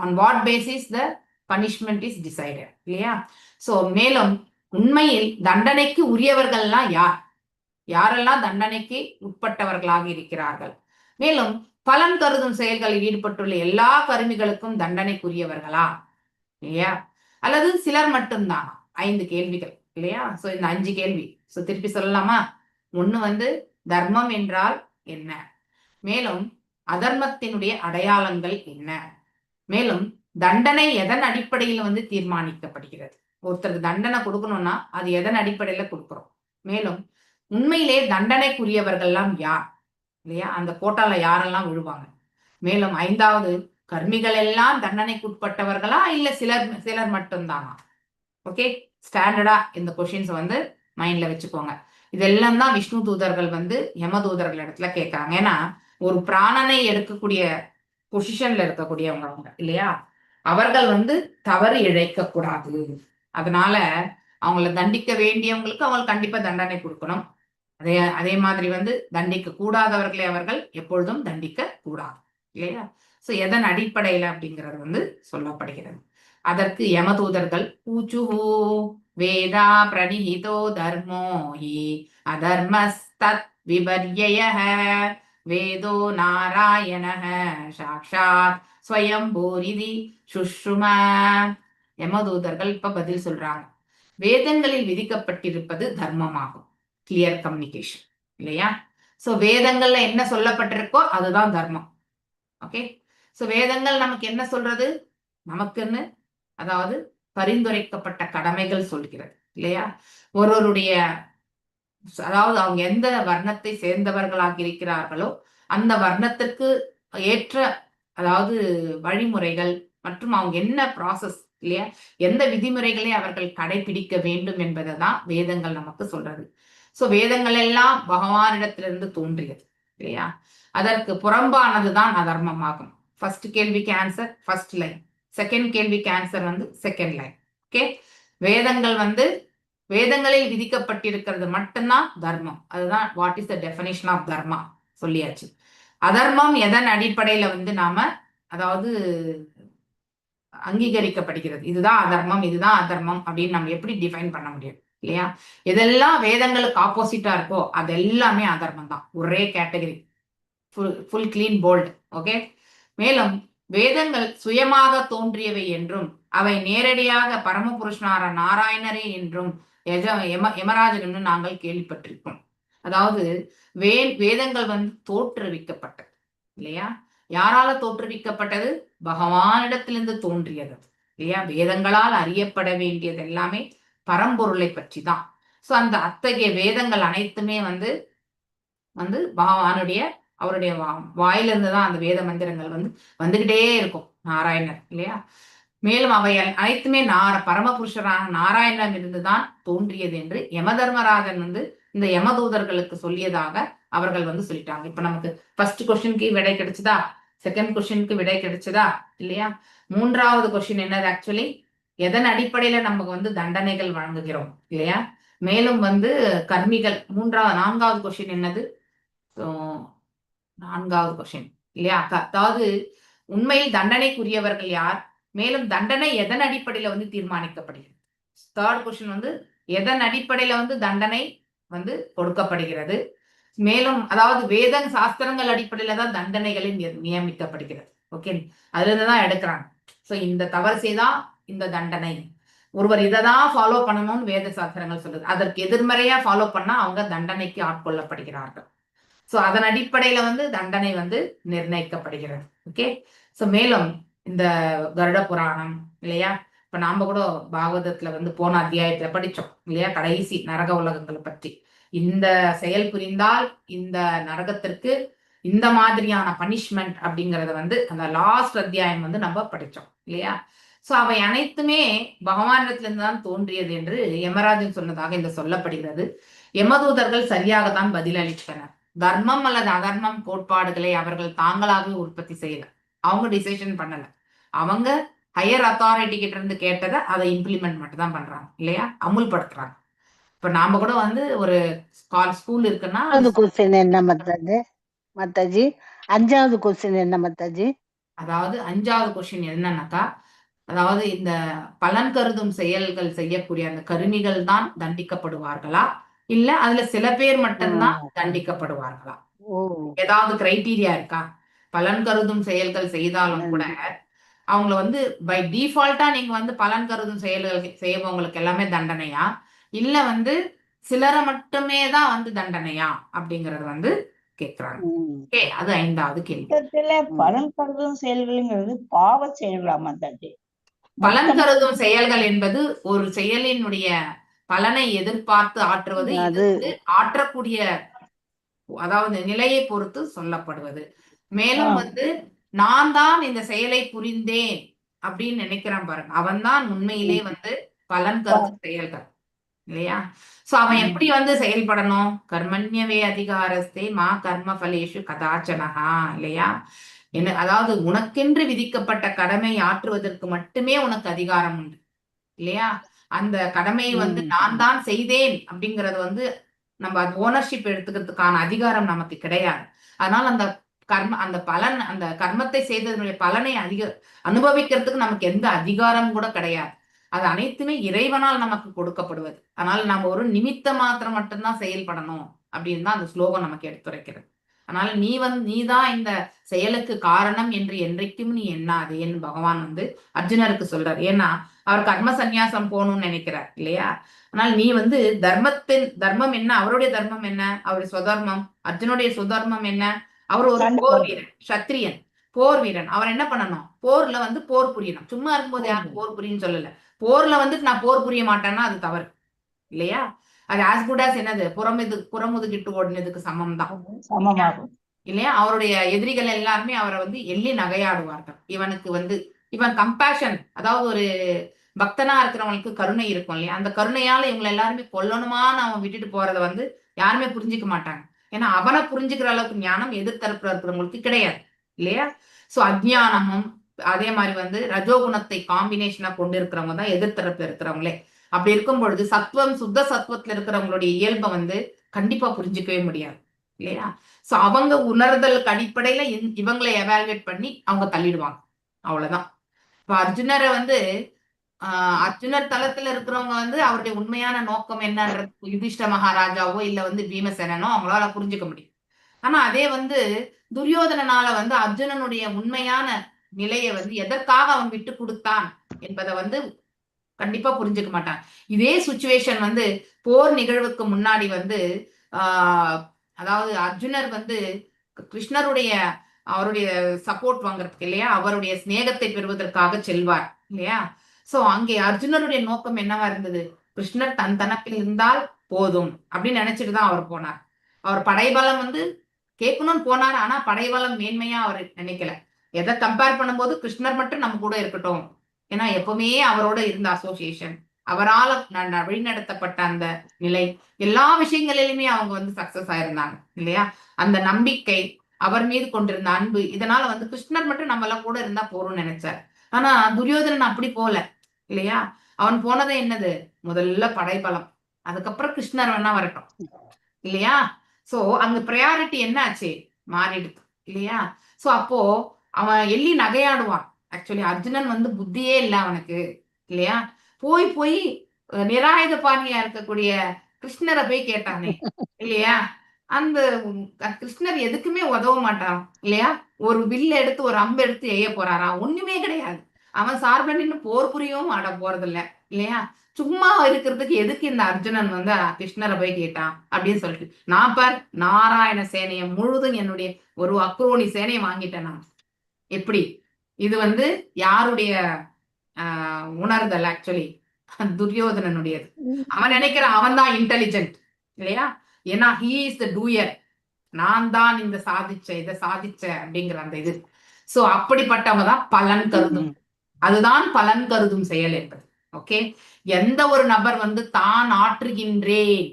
on what basis the punishment is decided இல்லையா? சோ மேலும் உண்மையில் தண்டனைக்கு உரியவர்கள்லாம் யாரெல்லாம் தண்டனைக்கு உட்பட்டவர்களாக இருக்கிறார்கள்? மேலும் பலன் கருதும் செயல்களில் ஈடுபட்டுள்ள எல்லா கருமிகளுக்கும் தண்டனைக்குரியவர்களா இல்லையா? அல்லது சிலர் மட்டும்தான்? 5 கேள்விகள் இல்லையா? சோ இந்த 5 கேள்வி திருப்பி சொல்லலாமா? ஒண்ணு தர்மம் என்றால் என்ன? மேலும் அதர்மத்தினுடைய அடையாளங்கள் என்ன? மேலும் தண்டனை எதன் அடிப்படையில் தீர்மானிக்கப்படுகிறது? ஒருத்தருக்கு தண்டனை கொடுக்கணும்னா அது எதன் அடிப்படையில கொடுக்கிறோம்? மேலும் உண்மையிலே தண்டனைக்குரியவர்கள்லாம் யார் இல்லையா? அந்த கோட்டால யாரெல்லாம் விழுவாங்க? மேலும் 5வது, கர்மிகள் எல்லாம் தண்டனைக்குட்பட்டவர்களா இல்ல சிலர் மட்டும்தானா? ஓகே, ஸ்டாண்டர்டா இந்த கொஸ்டின்ஸ் மைண்ட்ல வச்சுக்கோங்க. இதெல்லாம் தான் விஷ்ணு தூதர்கள் யம தூதர்கள் இடத்துல கேட்கறாங்க. ஏன்னா ஒரு பிராணனை எடுக்கக்கூடிய பொசிஷன்ல இருக்கக்கூடியவங்க இல்லையா? அவர்கள் தவறு இழைக்க கூடாது. அதனால அவங்கள தண்டிக்க வேண்டியவங்களுக்கு அவங்க கண்டிப்பா தண்டனை கொடுக்கணும். அதே மாதிரி தண்டிக்க கூடாதவர்களை அவர்கள் எப்பொழுதும் தண்டிக்க கூடாது இல்லையா? சோ எதன் அடிப்படையில அப்படிங்கிறது சொல்லப்படுகிறது. அதற்கு யமதூதர்கள் பூச்சுஹூ வேதா பிரணிஹிதோ தர்மோ ஹி அதர்மஸ்தத் விபர்யயஹ வேதோ நாராயணஹ சாக்ஷாத் ஸ்வயம் பூரிதி சுஷ்ரும. யமதூதர்கள் இப்ப பதில் சொல்றாங்க. வேதங்களில் விதிக்கப்பட்டிருப்பது தர்மமாகும். கிளியர் கம்யூனிகேஷன் இல்லையா? சோ வேதங்கள்ல என்ன சொல்லப்பட்டிருக்கோ அதுதான் தர்மம். ஓகே, சோ வேதங்கள் நமக்கு என்ன சொல்றது? நமக்குன்னு அதாவது பரிந்துரைக்கப்பட்ட கடமைகள் சொல்கிறது இல்லையா? ஒருவருடைய அதாவது அவங்க எந்த வர்ணத்தை சேர்ந்தவர்களாக இருக்கிறார்களோ அந்த வர்ணத்திற்கு ஏற்ற அதாவது வழிமுறைகள் மற்றும் அவங்க என்ன ப்ராசஸ் இல்லையா, எந்த விதிமுறைகளை அவர்கள் கடைபிடிக்க வேண்டும் என்பதை தான் வேதங்கள் நமக்கு சொல்றது. சோ வேதங்கள் எல்லாம் பகவானிடத்திலிருந்து தோன்றியது இல்லையா? அதற்கு புறம்பானதுதான் அதர்மமாகும். ஃபர்ஸ்ட் கேள்விக்கு ஆன்சர் ஃபர்ஸ்ட் லைன், செகண்ட் கேள்விக்கு ஆன்சர் செகண்ட் லைன். ஓகே, வேதங்கள் வேதங்களில் விதிக்கப்பட்டிருக்கிறது மட்டும்தான் தர்மம். அதுதான் what is the definition of dharma சொல்லியாச்சு. அதர்மம் எதன் அடிப்படையில நாம அதாவது அங்கீகரிக்கப்படுகிறது, இதுதான் அதர்மம் இதுதான் அதர்மம் அப்படின்னு நம்ம எப்படி டிஃபைன் பண்ண முடியும் இல்லையா? எதெல்லாம் வேதங்களுக்கு ஆப்போசிட்டா இருக்கோ அது எல்லாமே அதர்மம் தான். ஒரே category, full clean bolt. Okay, மேலும் வேதங்கள் சுயமாக தோன்றியவை என்றும் அவை நேரடியாக பரமபுருஷனார நாராயணரே என்றும் யமராஜன் என்று நாங்கள் கேள்விப்பட்டிருக்கோம். அதாவது வேதங்கள் வந்து தோற்றுவிக்கப்பட்டது இல்லையா? யாரால தோற்றுவிக்கப்பட்டது? பகவானிடத்திலிருந்து தோன்றியது இல்லையா? வேதங்களால் அறியப்பட வேண்டியது எல்லாமே பரம்பொருளை பற்றி தான். சோ அந்த அத்தகைய வேதங்கள் அனைத்துமே வந்து பகவானுடைய அவருடைய வாயிலிருந்து தான் அந்த வேத மந்திரங்கள் வந்து வந்துகிட்டே இருக்கும், நாராயணர் இல்லையா? மேலும் அவை அனைத்துமே பரமபுருஷரான நாராயணன் இருந்துதான் தோன்றியது என்று யமதர்மராஜன் வந்து இந்த யமதூதர்களுக்கு சொல்லியதாக அவர்கள் வந்து சொல்லிட்டாங்க. இப்ப நமக்கு ஃபர்ஸ்ட் கொஸ்டினுக்கு விடை கிடைச்சதா, செகண்ட் கொஸ்டினுக்கு விடை கிடைச்சதா இல்லையா? மூன்றாவது கொஸ்டின் என்னது? ஆக்சுவலி எதன் அடிப்படையில நமக்கு வந்து தண்டனைகள் வழங்குகிறோம் இல்லையா? மேலும் வந்து கர்மிகள் நான்காவது கொஸ்டின் என்னது? நான்காவது கொஸ்டின் இல்லையா? அதாவது உண்மையில் தண்டனைக்குரியவர்கள் யார், மேலும் தண்டனை எதன் அடிப்படையில வந்து தீர்மானிக்கப்படுகிறது. தேர்ட் கொஸ்டின் வந்து எதன் அடிப்படையில வந்து தண்டனை வந்து கொடுக்கப்படுகிறது, மேலும் அதாவது வேத சாஸ்திரங்கள் அடிப்படையில தான் தண்டனைகளில் நியமிக்கப்படுகிறது. ஓகே, அதுல இருந்துதான் எடுக்கிறாங்க. சோ இந்த தவறு செய்தா இந்த தண்டனை, ஒருவர் இதைதான் ஃபாலோ பண்ணணும்னு வேத சாஸ்திரங்கள் சொல்லுது. அதற்கு எதிர்மறையா ஃபாலோ பண்ணா அவங்க தண்டனைக்கு ஆட்கொள்ளப்படுகிறார்கள். சோ அதன் அடிப்படையில வந்து தண்டனை வந்து நிர்ணயிக்கப்படுகிறது. ஓகே, சோ மேலும் இந்த கருட புராணம் இல்லையா, இப்ப நாம கூட பாகவதத்துல வந்து போன அத்தியாயத்துல படிச்சோம் இல்லையா, கடைசி நரக உலகங்களை பற்றி. இந்த செயல் புரிந்தால் இந்த நரகத்திற்கு இந்த மாதிரியான பனிஷ்மெண்ட் அப்படிங்கறத வந்து அந்த லாஸ்ட் அத்தியாயம் வந்து நம்ம படிச்சோம் இல்லையா? சோ அவை அனைத்துமே பகவானிடத்திலிருந்து தான் தோன்றியது என்று யமராஜன் சொன்னதாக இந்த சொல்லப்படுகிறது. யமதூதர்கள் சரியாகத்தான் பதிலளித்தனர். தர்மம் அல்லது அதர்மம் கோட்பாடுகளை அவர்கள் தாங்களாகவே உற்பத்தி செய்யல, அவங்க டிசிஷன் பண்ணல. அவங்க ஹையர் அத்தாரிட்டி கிட்ட இருந்து கேட்டதை அதை இம்ப்ளிமெண்ட் மட்டும் தான் பண்றாங்க இல்லையா, அமுல்படுத்துறாங்க. இப்ப நாம கூட வந்து ஒரு ஸ்கூல் இருக்குன்னா என்ன மத்தாஜி? அஞ்சாவது கொஸ்டின் என்ன மத்தாஜி? அதாவது அஞ்சாவது கொஸ்டின் என்னன்னாக்கா, அதாவது இந்த பலன் கருதும் செயல்கள் செய்யக்கூடிய அந்த கருமிகள் தான் தண்டிக்கப்படுவார்களா, இல்ல அதுல சில பேர் மட்டும்தான் தண்டிக்கப்படுவார்களா? ஏதாவது கிரைட்டீரியா இருக்கா? பலன் கருதும் செயல்கள் செய்தாலும் கூட அவங்கள வந்து பை டிஃபால்ட்டா நீங்க வந்து பலன் கருதும் செயல்கள் செய்யவங்களுக்கு எல்லாமே தண்டனையா, இல்ல வந்து சிலரை மட்டுமே தான் வந்து தண்டனையா அப்படிங்கறது வந்து கேக்குறாங்க. அது ஐந்தாவது கேள்வி. பலன் கருதும் செயல்கள்ங்கிறது பாவ செயல்களா மாதாஜி? பலன் கருதும் செயல்கள் என்பது ஒரு செயலினுடைய பலனை எதிர்பார்த்து ஆற்றுவது, இது வந்து ஆற்றக்கூடிய அதாவது நிலையை பொறுத்து சொல்லப்படுவது. மேலும் வந்து நான் தான் இந்த செயலை புரிந்தேன் அப்படின்னு நினைக்கிறான் பாருங்க, அவன் தான் உண்மையிலே வந்து பலன் கருதும் செயல்கள் இல்லையா? சோ அவன் எப்படி வந்து செயல்படணும்? கர்மண்யவே அதிகாரஸ்தே மா கர்ம பலேஷு கதாச்சனஹா இல்லையா? என்ன, அதாவது உனக்கென்று விதிக்கப்பட்ட கடமை ஆற்றுவதற்கு மட்டுமே உனக்கு அதிகாரம் உண்டு இல்லையா? அந்த கடமையை வந்து நான் தான் செய்தேன் அப்படிங்கறது வந்து நம்ம அது ஓனர்ஷிப் எடுத்துக்கிறதுக்கான அதிகாரம் நமக்கு கிடையாது. அதனால அந்த கர்மத்தை செய்ததனுடைய பலனை அனுபவிக்கிறதுக்கு நமக்கு எந்த அதிகாரம் கூட கிடையாது. அது அனைத்துமே இறைவனால் நமக்கு கொடுக்கப்படுவது. அதனால நம்ம ஒரு நிமித்த மாத்திரம் மட்டும்தான் செயல்படணும் அப்படின்னு தான் அந்த ஸ்லோகம் நமக்கு எடுத்துரைக்கிறது. அதனால நீதான் இந்த செயலுக்கு காரணம் என்று என்றைக்கும் நீ எண்ணாதேன்னு பகவான் வந்து அர்ஜுனருக்கு சொல்றாரு. ஏன்னா அவர் கர்ம சந்நியாசம் போகணும்னு நினைக்கிறார் இல்லையா? ஆனால் நீ வந்து தர்மம் என்ன, அவருடைய தர்மம் என்ன, அவருடைய சுதர்மம். அர்ஜுனுடைய சுதர்மம் என்ன? அவர் ஒரு போர் வீரன், சத்திரியன், போர் வீரன். அவர் என்ன பண்ணணும்? போர்ல வந்து போர் புரியணும். சும்மா இருக்கும்போது யாரும் போர் புரியுன்னு சொல்லல. போர்ல வந்து நான் போர் புரிய மாட்டேன்னா அது தவறு இல்லையா? அது ஆஸ் குட் ஆஸ் என்னது, புறமுதுகிட்டு ஓடினதுக்கு சமம் தான் இல்லையா? அவருடைய எதிரிகள் எல்லாருமே அவரை வந்து எள்ளி நகையாடுவார்கள். இவன் கம்பேஷன், அதாவது ஒரு பக்தனா இருக்கிறவங்களுக்கு கருணை இருக்கும் இல்லையா? அந்த கருணையால இவங்களை எல்லாருமே கொல்லணுமான்னு அவன் விட்டுட்டு போறதை வந்து யாருமே புரிஞ்சுக்க மாட்டாங்க. ஏன்னா அவனை புரிஞ்சுக்கிற அளவுக்கு ஞானம் எதிர்த்தரப்புல இருக்கிறவங்களுக்கு கிடையாது இல்லையா? சோ அஜ்ஞானமும் அதே மாதிரி வந்து ரஜோகுணத்தை காம்பினேஷனா கொண்டு இருக்கிறவங்க தான் எதிர்த்தரப்புல இருக்கிறவங்களே. அப்படி இருக்கும் பொழுது சுத்த சத்துவத்துல இருக்கிறவங்களுடைய இயல்பை வந்து கண்டிப்பா புரிஞ்சுக்கவே முடியாது இல்லையா? சோ அவங்க உணர்தலுக்கு அடிப்படையில இவங்களை எவாலுவேட் பண்ணி அவங்க தள்ளிடுவாங்க, அவ்வளவுதான். இப்ப அர்ஜுனரை வந்து அர்ஜுனர் தளத்துல இருக்கிறவங்க வந்து அவருடைய உண்மையான நோக்கம் என்னன்றது யுதிஷ்ட மகாராஜாவோ இல்ல வந்து பீமசேனனோ அவங்களால புரிஞ்சுக்க முடியும். ஆனா அதே வந்து துரியோதனால வந்து அர்ஜுனனுடைய உண்மையான நிலையை வந்து எதற்காக அவன் விட்டு கொடுத்தான் என்பதை வந்து கண்டிப்பா புரிஞ்சுக்க மாட்டான். இதே சுச்சுவேஷன் வந்து போர் நிகழ்வுக்கு முன்னாடி வந்து அதாவது அர்ஜுனர் வந்து கிருஷ்ணருடைய அவருடைய சப்போர்ட் வாங்குறதுக்கு இல்லையா, அவருடைய சிநேகத்தை பெறுவதற்காக செல்வார் இல்லையா. சோ அங்கே அர்ஜுனருடைய நோக்கம் என்னவா இருந்தது, கிருஷ்ணர் தன் தனப்பில் இருந்தால் போதும் அப்படின்னு நினைச்சிட்டு தான் அவர் போனார். அவர் படைபலம் வந்து கேட்கணும்னு போனார், ஆனா படைபலம் மேன்மையா அவர் நினைக்கல. எதை கம்பேர் பண்ணும்போது கிருஷ்ணர் மட்டும் நம்ம கூட இருக்கட்டும், ஏன்னா எப்பவுமே அவரோட இருந்த அசோசியேஷன், அவரால் வழிநடத்தப்பட்ட அந்த நிலை, எல்லா விஷயங்களிலுமே அவங்க வந்து சக்சஸ் ஆயிருந்தாங்க இல்லையா. அந்த நம்பிக்கை, அவர் மீது கொண்டிருந்த அன்பு, இதனால வந்து கிருஷ்ணர் மட்டும் நம்ம எல்லாம் கூட இருந்தா போறோம்னு நினைச்சார். ஆனா துரியோதனன் அப்படி போல இல்லையா. அவன் போனது என்னது, முதல்ல படைபலம், அதுக்கப்புறம் கிருஷ்ணர் வேணா வரட்டும் இல்லையா. சோ அங்க ப்ரையாரிட்டி என்ன ஆச்சு, மாறிடுது இல்லையா. சோ அப்போ அவன் எள்ளி நகையாடுவான். ஆக்சுவலி அர்ஜுனன் வந்து புத்தியே இல்லை அவனுக்கு இல்லையா. போய் போய் நிராயுத பாணியா இருக்கக்கூடிய கிருஷ்ணரை போய் கேட்டானே இல்லையா. அந்த கிருஷ்ணர் எதுக்குமே உதவ மாட்டான் இல்லையா. ஒரு வில்ல எடுத்து ஒரு அம்பு எடுத்து எய்ய போறாரா, ஒண்ணுமே கிடையாது. அவன் சார்பில் நின்று போர் புரியவும் ஆட போறது இல்ல இல்லையா. சும்மா இருக்கிறதுக்கு எதுக்கு இந்த அர்ஜுனன் வந்து கிருஷ்ணரை போய் கேட்டான் அப்படின்னு சொல்லிட்டு, நான் பார் நாராயண சேனையை முழுதும் என்னுடைய ஒரு அக்ரோனி சேனையை வாங்கிட்டேன் நான். எப்படி இது வந்து யாருடைய உணர்தல், ஆக்சுவலி துரியோதனனுடையது. அவன் நினைக்கிறான் அவன் தான் இன்டெலிஜென்ட் இல்லையா, ஏன்னா ஹீ இஸ் த டூயர், நான் தான் இந்த இதை சாதிச்ச அப்படிங்கிற அந்த இது. சோ அப்படிப்பட்டவங்க தான் பலன் கருதும், அதுதான் பலன் கருதும் செயல் என்பது. ஓகே, எந்த ஒரு நபர் வந்து தான் ஆற்றுகின்றேன்,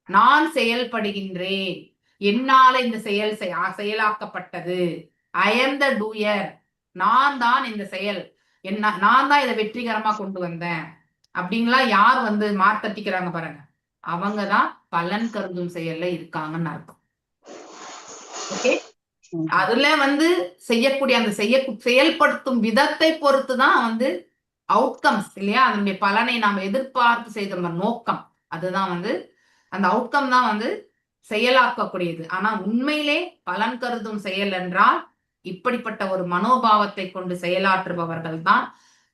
நான் செயல்படுகின்றேன், என்னால இந்த செயலாக்கப்பட்டது, ஐ எம் த டூயர், நான் தான் இந்த செயல், நான் தான் இதை வெற்றிகரமா கொண்டு வந்தேன் அப்படின்லாம் யார் வந்து மாத்தட்டிக்கிறாங்க பாருங்க, அவங்கதான் பலன் கருதும் செயல்ல இருக்காங்கன்னு அர்த்தம். ஓகே, அதுல வந்து செய்யக்கூடிய அந்த செயல்படுத்தும் விதத்தை பொறுத்துதான் வந்து அவுட்கம்ஸ் இல்லையா, அதனுடைய பலனை நாம் எதிர்பார்த்து செய்த நோக்கம், அதுதான் வந்து அந்த அவுட்கம் தான் வந்து செயலாக்கக்கூடியது. ஆனா உண்மையிலே பலன் கருதும் செயல் என்றால் இப்படிப்பட்ட ஒரு மனோபாவத்தை கொண்டு செயலாற்றுபவர்கள் தான்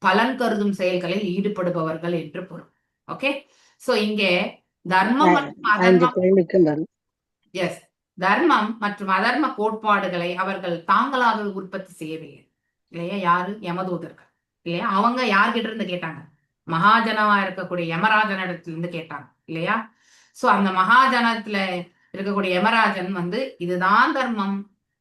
பலன் கருதும் செயல்களில் ஈடுபடுபவர்கள் என்று பொருள். ஓகே, சோ இங்கே தர்மம் மற்றும் அதர்மம், எஸ், தர்மம் மற்றும் அதர்ம கோட்பாடுகளை அவர்கள் தாங்களாக உற்பத்தி செய்யவில்லை இல்லையா. யாரு, யமதூதர்கள் இல்லையா. அவங்க யார்கிட்ட இருந்து கேட்டாங்க, மகாஜனமா இருக்கக்கூடிய யமராஜனிடத்துல இருந்து கேட்டாங்க இல்லையா. சோ அந்த மகாஜனத்துல இருக்கக்கூடிய யமராஜன் வந்து இதுதான் தர்மம்,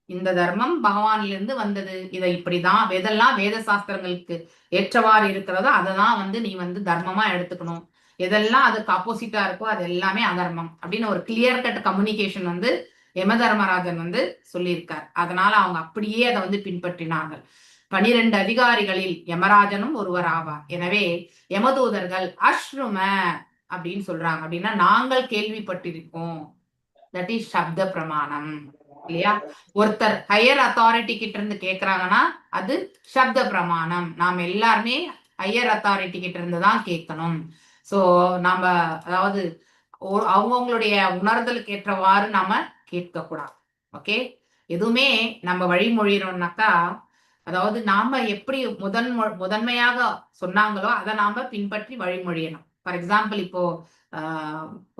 இந்த தர்மம் பகவான்ல இருந்து வந்தது, இதை இப்படிதான் எதெல்லாம் வேத சாஸ்திரங்களுக்கு ஏற்றவாறு இருக்கிறதோ அதெல்லாம் வந்து நீ வந்து தர்மமா எடுத்துக்கணும், எதெல்லாம் அதுக்கு ஆப்போசிட்டா இருக்கோ அது எல்லாமே அதர்மம் அப்படின்னு ஒரு கிளியர் கட் கம்யூனிகேஷன் வந்து யம தர்மராஜன் வந்து சொல்லியிருக்கார். அதனால அவங்க அப்படியே அதை வந்து பின்பற்றினார்கள். 12 அதிகாரிகளில் யமராஜனும் ஒருவர் ஆவார். எனவே யமதூதர்கள் அஸ்ரும அப்படின்னு சொல்றாங்க, அப்படின்னா நாங்கள் கேள்விப்பட்டிருக்கோம், தட் இஸ் சப்த பிரமாணம் இல்லையா. ஒருத்தர் ஹையர் அத்தாரிட்டி கிட்ட இருந்து கேட்கிறாங்கன்னா அது சப்த பிரமாணம், நாம எல்லாருமே ஹையர் அத்தாரிட்டி கிட்ட இருந்து தான் கேட்கணும். சோ நாம அதாவது அவங்கவுங்களுடைய உணர்தலுக்கு ஏற்றவாறு நாம கேட்க கூடாது. ஓகே, எதுவுமே நம்ம வழிமொழிறோம்னாக்கா, அதாவது நாம எப்படி முதன்மையாக சொன்னாங்களோ அதை நாம பின்பற்றி வழிமொழியணும். ஃபார் எக்ஸாம்பிள், இப்போ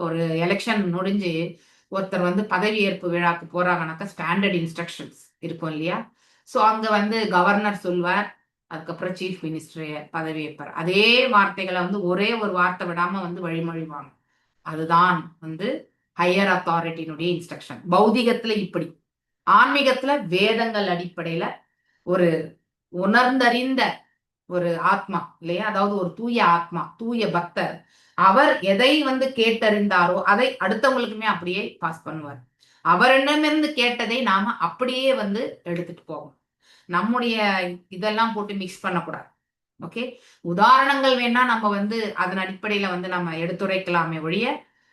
ஒரு எலெக்ஷன் முடிஞ்சு ஒருத்தர் வந்து பதவியேற்பு விழாக்கு போறாங்கனாக்கா ஸ்டாண்டர்ட் இன்ஸ்ட்ரக்ஷன்ஸ் இருக்கும் இல்லையா. சோ அங்க வந்து கவர்னர் சொல்வார், அதுக்கப்புறம் சீஃப் மினிஸ்டர் பதவியேற்பார், அதே வார்த்தைகளை வந்து ஒரே ஒரு வார்த்தை விடாம வந்து வழிமொழிவாங்க. அதுதான் வந்து ஹையர் அத்தாரிட்டியினுடைய இன்ஸ்ட்ரக்ஷன். பௌதிகத்துல இப்படி, ஆன்மீகத்துல வேதங்கள் அடிப்படையில ஒரு உணர்ந்தறிந்த ஒரு ஆத்மா இல்லையா, அதாவது ஒரு தூய ஆத்மா, தூய பக்தர், அவர் எதை வந்து கேட்டறிந்தாரோ அதை அடுத்தவங்களுக்குமே அப்படியே பாஸ் பண்ணுவார். அவரிடமிருந்து கேட்டதை நாம அப்படியே வந்து எடுத்துட்டு போவோம். நம்முடைய இதெல்லாம் போட்டு மிக்ஸ் பண்ணக்கூடாது. ஓகே, உதாரணங்கள் வேணா நம்ம வந்து அதன் அடிப்படையில வந்து நம்ம எடுத்துரைக்கலாமே ஒழிய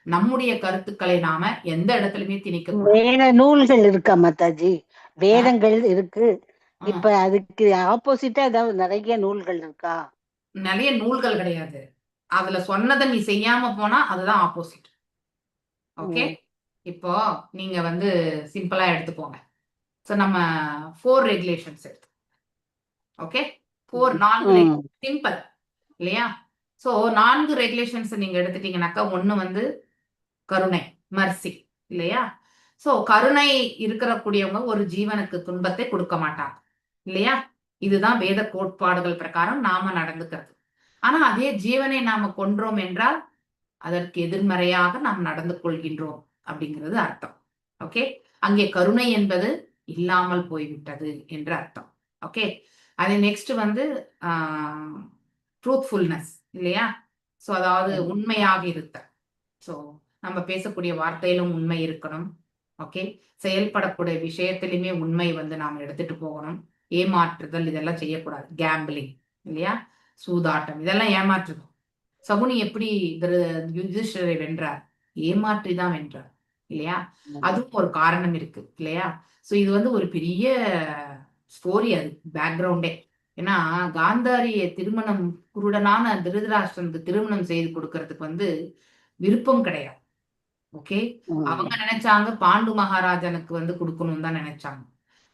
நம்முடைய கருத்துக்களை நாம எந்த இடத்துலயுமே திணிக்க. வேற நூல்கள் இருக்கா மாதாஜி? வேதங்கள் இருக்கு, இப்ப அதுக்கு ஆப்போசிட்டா ஏதாவது நிறைய நூல்கள் இருக்கா? நிறைய நூல்கள் கிடையாது, அதுல சொன்னதை நீ செய்யாம போனா அதுதான் ஆப்போசிட். ஓகே, இப்போ நீங்க வந்து சிம்பிளா எடுத்துக்கோங்க. சோ நம்ம 4 ரெகுலேஷன்ஸ் எடுத்து, ஓகே 4 ம் சிம்பிள் இல்லையா? சோ 4 ரெகுலேஷன்ஸ் நீங்க எடுத்துட்டீங்கன்னாக்கா ஒண்ணு வந்து கருணை, மர்சி இல்லையா? சோ கருணை இருக்கக்கூடியவங்க ஒரு ஜீவனுக்கு துன்பத்தை கொடுக்க மாட்டாங்க இல்லையா? இதுதான் வேத கோட்பாடுகள் பிரகாரம் நாம நடந்துக்கிறது. ஆனா அதே ஜீவனை நாம கொன்றோம் என்றால் அதற்கு எதிர்மறையாக நாம் நடந்து கொள்கின்றோம் அப்படிங்கிறது அர்த்தம். ஓகே, அங்கே கருணை என்பது இல்லாமல் போய்விட்டது என்று அர்த்தம். ஓகே, அது நெக்ஸ்ட் வந்து ட்ரூத்ஃபுல்னஸ் இல்லையா? சோ அதாவது உண்மையாக இருத்தல். சோ நம்ம பேசக்கூடிய வார்த்தையிலும் உண்மை இருக்கணும். ஓகே, செயல்படக்கூடிய விஷயத்திலுமே உண்மை வந்து நாம் எடுத்துட்டு போகணும். ஏமாற்றுதல் இதெல்லாம் செய்யக்கூடாது. கேம்பிளிங் இல்லையா, சூதாட்டம் இதெல்லாம் ஏமாற்றுதல். சகுனி எப்படி யுதிஷ்டரை வென்றார்? ஏமாற்றிதான் வென்றார் இல்லையா? அதுவும் ஒரு காரணம் இருக்கு இல்லையா? சோ இது வந்து ஒரு பெரிய ஸ்டோரி, அது பேக்ரவுண்டே. ஏன்னா காந்தாரிய திருமணம் குருடனான திருதராஷ்டிரனுக்கு திருமணம் செய்து கொடுக்கறதுக்கு வந்து விருப்பம் கிடையாது. ஓகே, அவங்க நினைச்சாங்க பாண்டு மகாராஜனுக்கு வந்து கொடுக்கணும் தான் நினைச்சாங்க.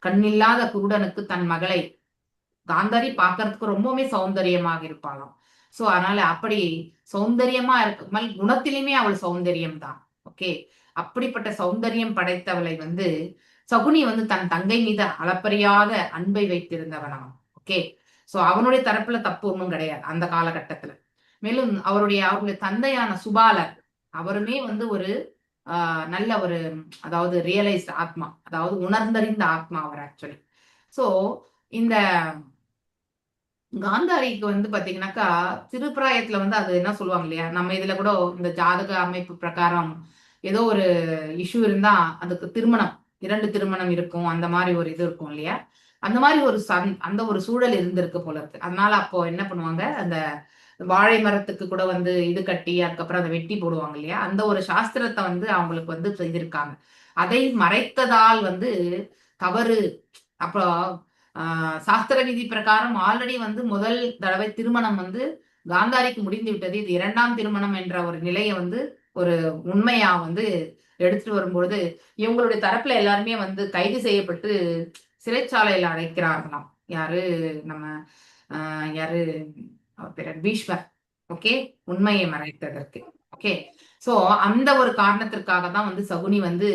கண்ணில்லாத குருடனுக்கு தன் மகளை, காந்தாரி பாக்குறதுக்கு ரொம்பவுமே சௌந்தரியமாக இருப்பாளாம். சோ அதனால அப்படி சௌந்தரியமா இருக்க குணத்திலுமே அவள் சௌந்தரியம் தான். ஓகே, அப்படிப்பட்ட சௌந்தரியம் படைத்தவளை வந்து சகுனி வந்து தன் தங்கை மீது அளப்பறியாத அன்பை வைத்திருந்தவனாம். ஓகே, சோ அவனுடைய தரப்புல தப்பு ஒன்றும் கிடையாது அந்த காலகட்டத்துல. மேலும் அவருடைய தந்தையான சுபாலர் அவருமே வந்து ஒரு நல்ல ஒரு அதாவது ரியலைஸ்ட் ஆத்மா, அதாவது உணர்ந்தறிந்த ஆத்மா அவர் ஆக்சுவலி. சோ இந்த காந்தாரிக்கு வந்து பாத்தீங்கன்னாக்கா திருப்பிராயத்துல வந்து அது என்ன சொல்லுவாங்க இல்லையா, நம்ம இதுல கூட இந்த ஜாதக அமைப்பு பிரகாரம் ஏதோ ஒரு இஷ்யூ இருந்தா அதுக்கு திருமணம் 2 திருமணம் இருக்கும், அந்த மாதிரி ஒரு இது இருக்கும் இல்லையா? அந்த மாதிரி அந்த ஒரு சூழல் இருந்திருக்கு போல இருக்கு. அதனால அப்போ என்ன பண்ணுவாங்க, அந்த வாழை மரத்துக்கு கூட வந்து இது கட்டி அதுக்கப்புறம் அதை வெட்டி போடுவாங்க இல்லையா? அந்த ஒரு சாஸ்திரத்தை வந்து அவங்களுக்கு வந்து செய்திருக்காங்க. அதை மறைத்ததால் வந்து தவறு. அப்புறம் சாஸ்திர விதி பிரகாரம் ஆல்ரெடி வந்து முதல் தடவை திருமணம் வந்து காந்தாரிக்கு முடிந்து விட்டது. இது 2ஆம் திருமணம் என்ற ஒரு நிலையை வந்து ஒரு உண்மையா வந்து எடுத்துட்டு வரும்பொழுது இவங்களுடைய தரப்புல எல்லாருமே வந்து கைது செய்யப்பட்டு சிறைச்சாலையில அடைக்கிறார்களாம். யாரு நம்ம யாரு அவர் பேர் பீஷ்மர். ஓகே, உண்மையை மறைத்ததற்கு. ஓகே, சோ அந்த ஒரு காரணத்திற்காக தான் வந்து சகுனி வந்து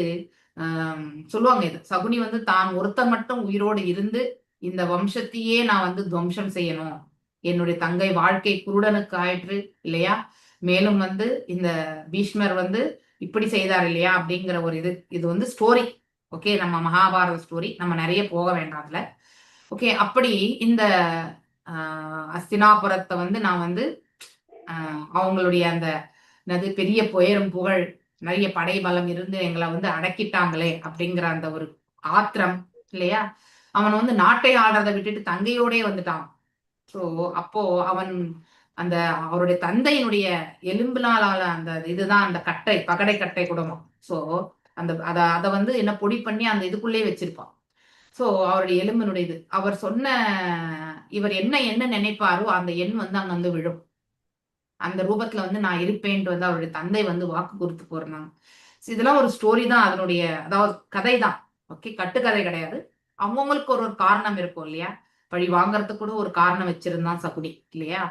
சொல்லுவாங்க, இது சகுனி வந்து தான் ஒருத்த மட்டும் உயிரோடு இருந்து இந்த வம்சத்தையே நான் வந்து துவம்சம் செய்யணும், என்னுடைய தங்கை வாழ்க்கை குருடனுக்கு ஆயிற்று இல்லையா? மேலும் வந்து இந்த பீஷ்மர் வந்து இப்படி செய்தார் இல்லையா அப்படிங்கிற ஒரு இது வந்து ஸ்டோரி. ஓகே, நம்ம மகாபாரத ஸ்டோரி, நம்ம நிறைய போக வேண்டாம் அதுல. ஓகே, அப்படி இந்த அஸ்தினாபுரத்தை வந்து நான் வந்து அவங்களுடைய அந்த பெரிய புயரும் புகழ் நிறைய படை பலம் இருந்து எங்களை வந்து அடக்கிட்டாங்களே அப்படிங்கிற அந்த ஒரு ஆத்திரம் இல்லையா? அவன் வந்து நாட்டை ஆடுறதை விட்டுட்டு தங்கையோடே வந்துட்டான். சோ அப்போ அவன் அந்த அவருடைய தந்தையினுடைய எலும்பினால அந்த இதுதான் அந்த கட்டை, பகடை கட்டை குடும்பம். சோ அந்த அதை வந்து என்ன பொடி பண்ணி அந்த இதுக்குள்ளே வச்சிருப்பான். சோ அவருடைய எலும்பினுடைய இது அவர் சொன்ன இவர் என்ன நினைப்பாரோ அந்த எண் வந்து அங்க வந்து விழும். அந்த ரூபத்துல வந்து நான் இருப்பேன்ட்டு வந்து அவருடைய தந்தை வந்து வாக்கு கொடுத்து போறாங்க. இதெல்லாம் ஒரு ஸ்டோரி தான், அதனுடைய அதாவது கதை தான். ஓகே, கட்டுக்கதை கிடையாது. அவங்கவுங்களுக்கு ஒரு காரணம் இருக்கும் இல்லையா? பழி வாங்கறதுக்கு கூட ஒரு காரணம் வச்சிருந்தான் சகுனி இல்லையா?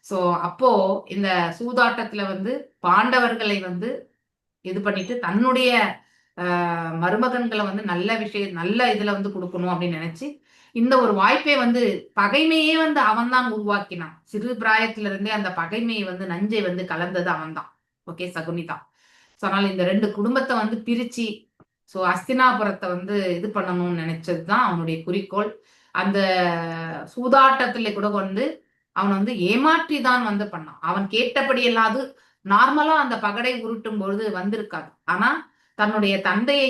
சோ அப்போ இந்த சூதாட்டத்துல வந்து பாண்டவர்களை வந்து இது பண்ணிட்டு தன்னுடைய மருமகன்களை வந்து நல்ல இதுல வந்து கொடுக்கணும் அப்படின்னு நினைச்சு இந்த ஒரு வாய்ப்பை வந்து பகைமையே வந்து அவன் தான் உருவாக்கினான். சிறு பிராயத்துல இருந்தே அந்த பகைமையை வந்து நஞ்சை வந்து கலந்தது அவன் தான். ஓகே, சகுனி தான். சோ அதனால இந்த 2 குடும்பத்தை வந்து பிரிச்சு சோ அஸ்தினாபுரத்தை வந்து இது பண்ணணும்னு நினைச்சதுதான் அவனுடைய குறிக்கோள். அந்த சூதாட்டத்துல கூட வந்து அவன் வந்து ஏமாற்றி தான் வந்து பண்ணான். அவன் கேட்டபடி எல்லாது நார்மலா அந்த பகடை உருட்டும் பொழுது வந்திருக்காது. ஆனா தன்னுடைய தந்தையை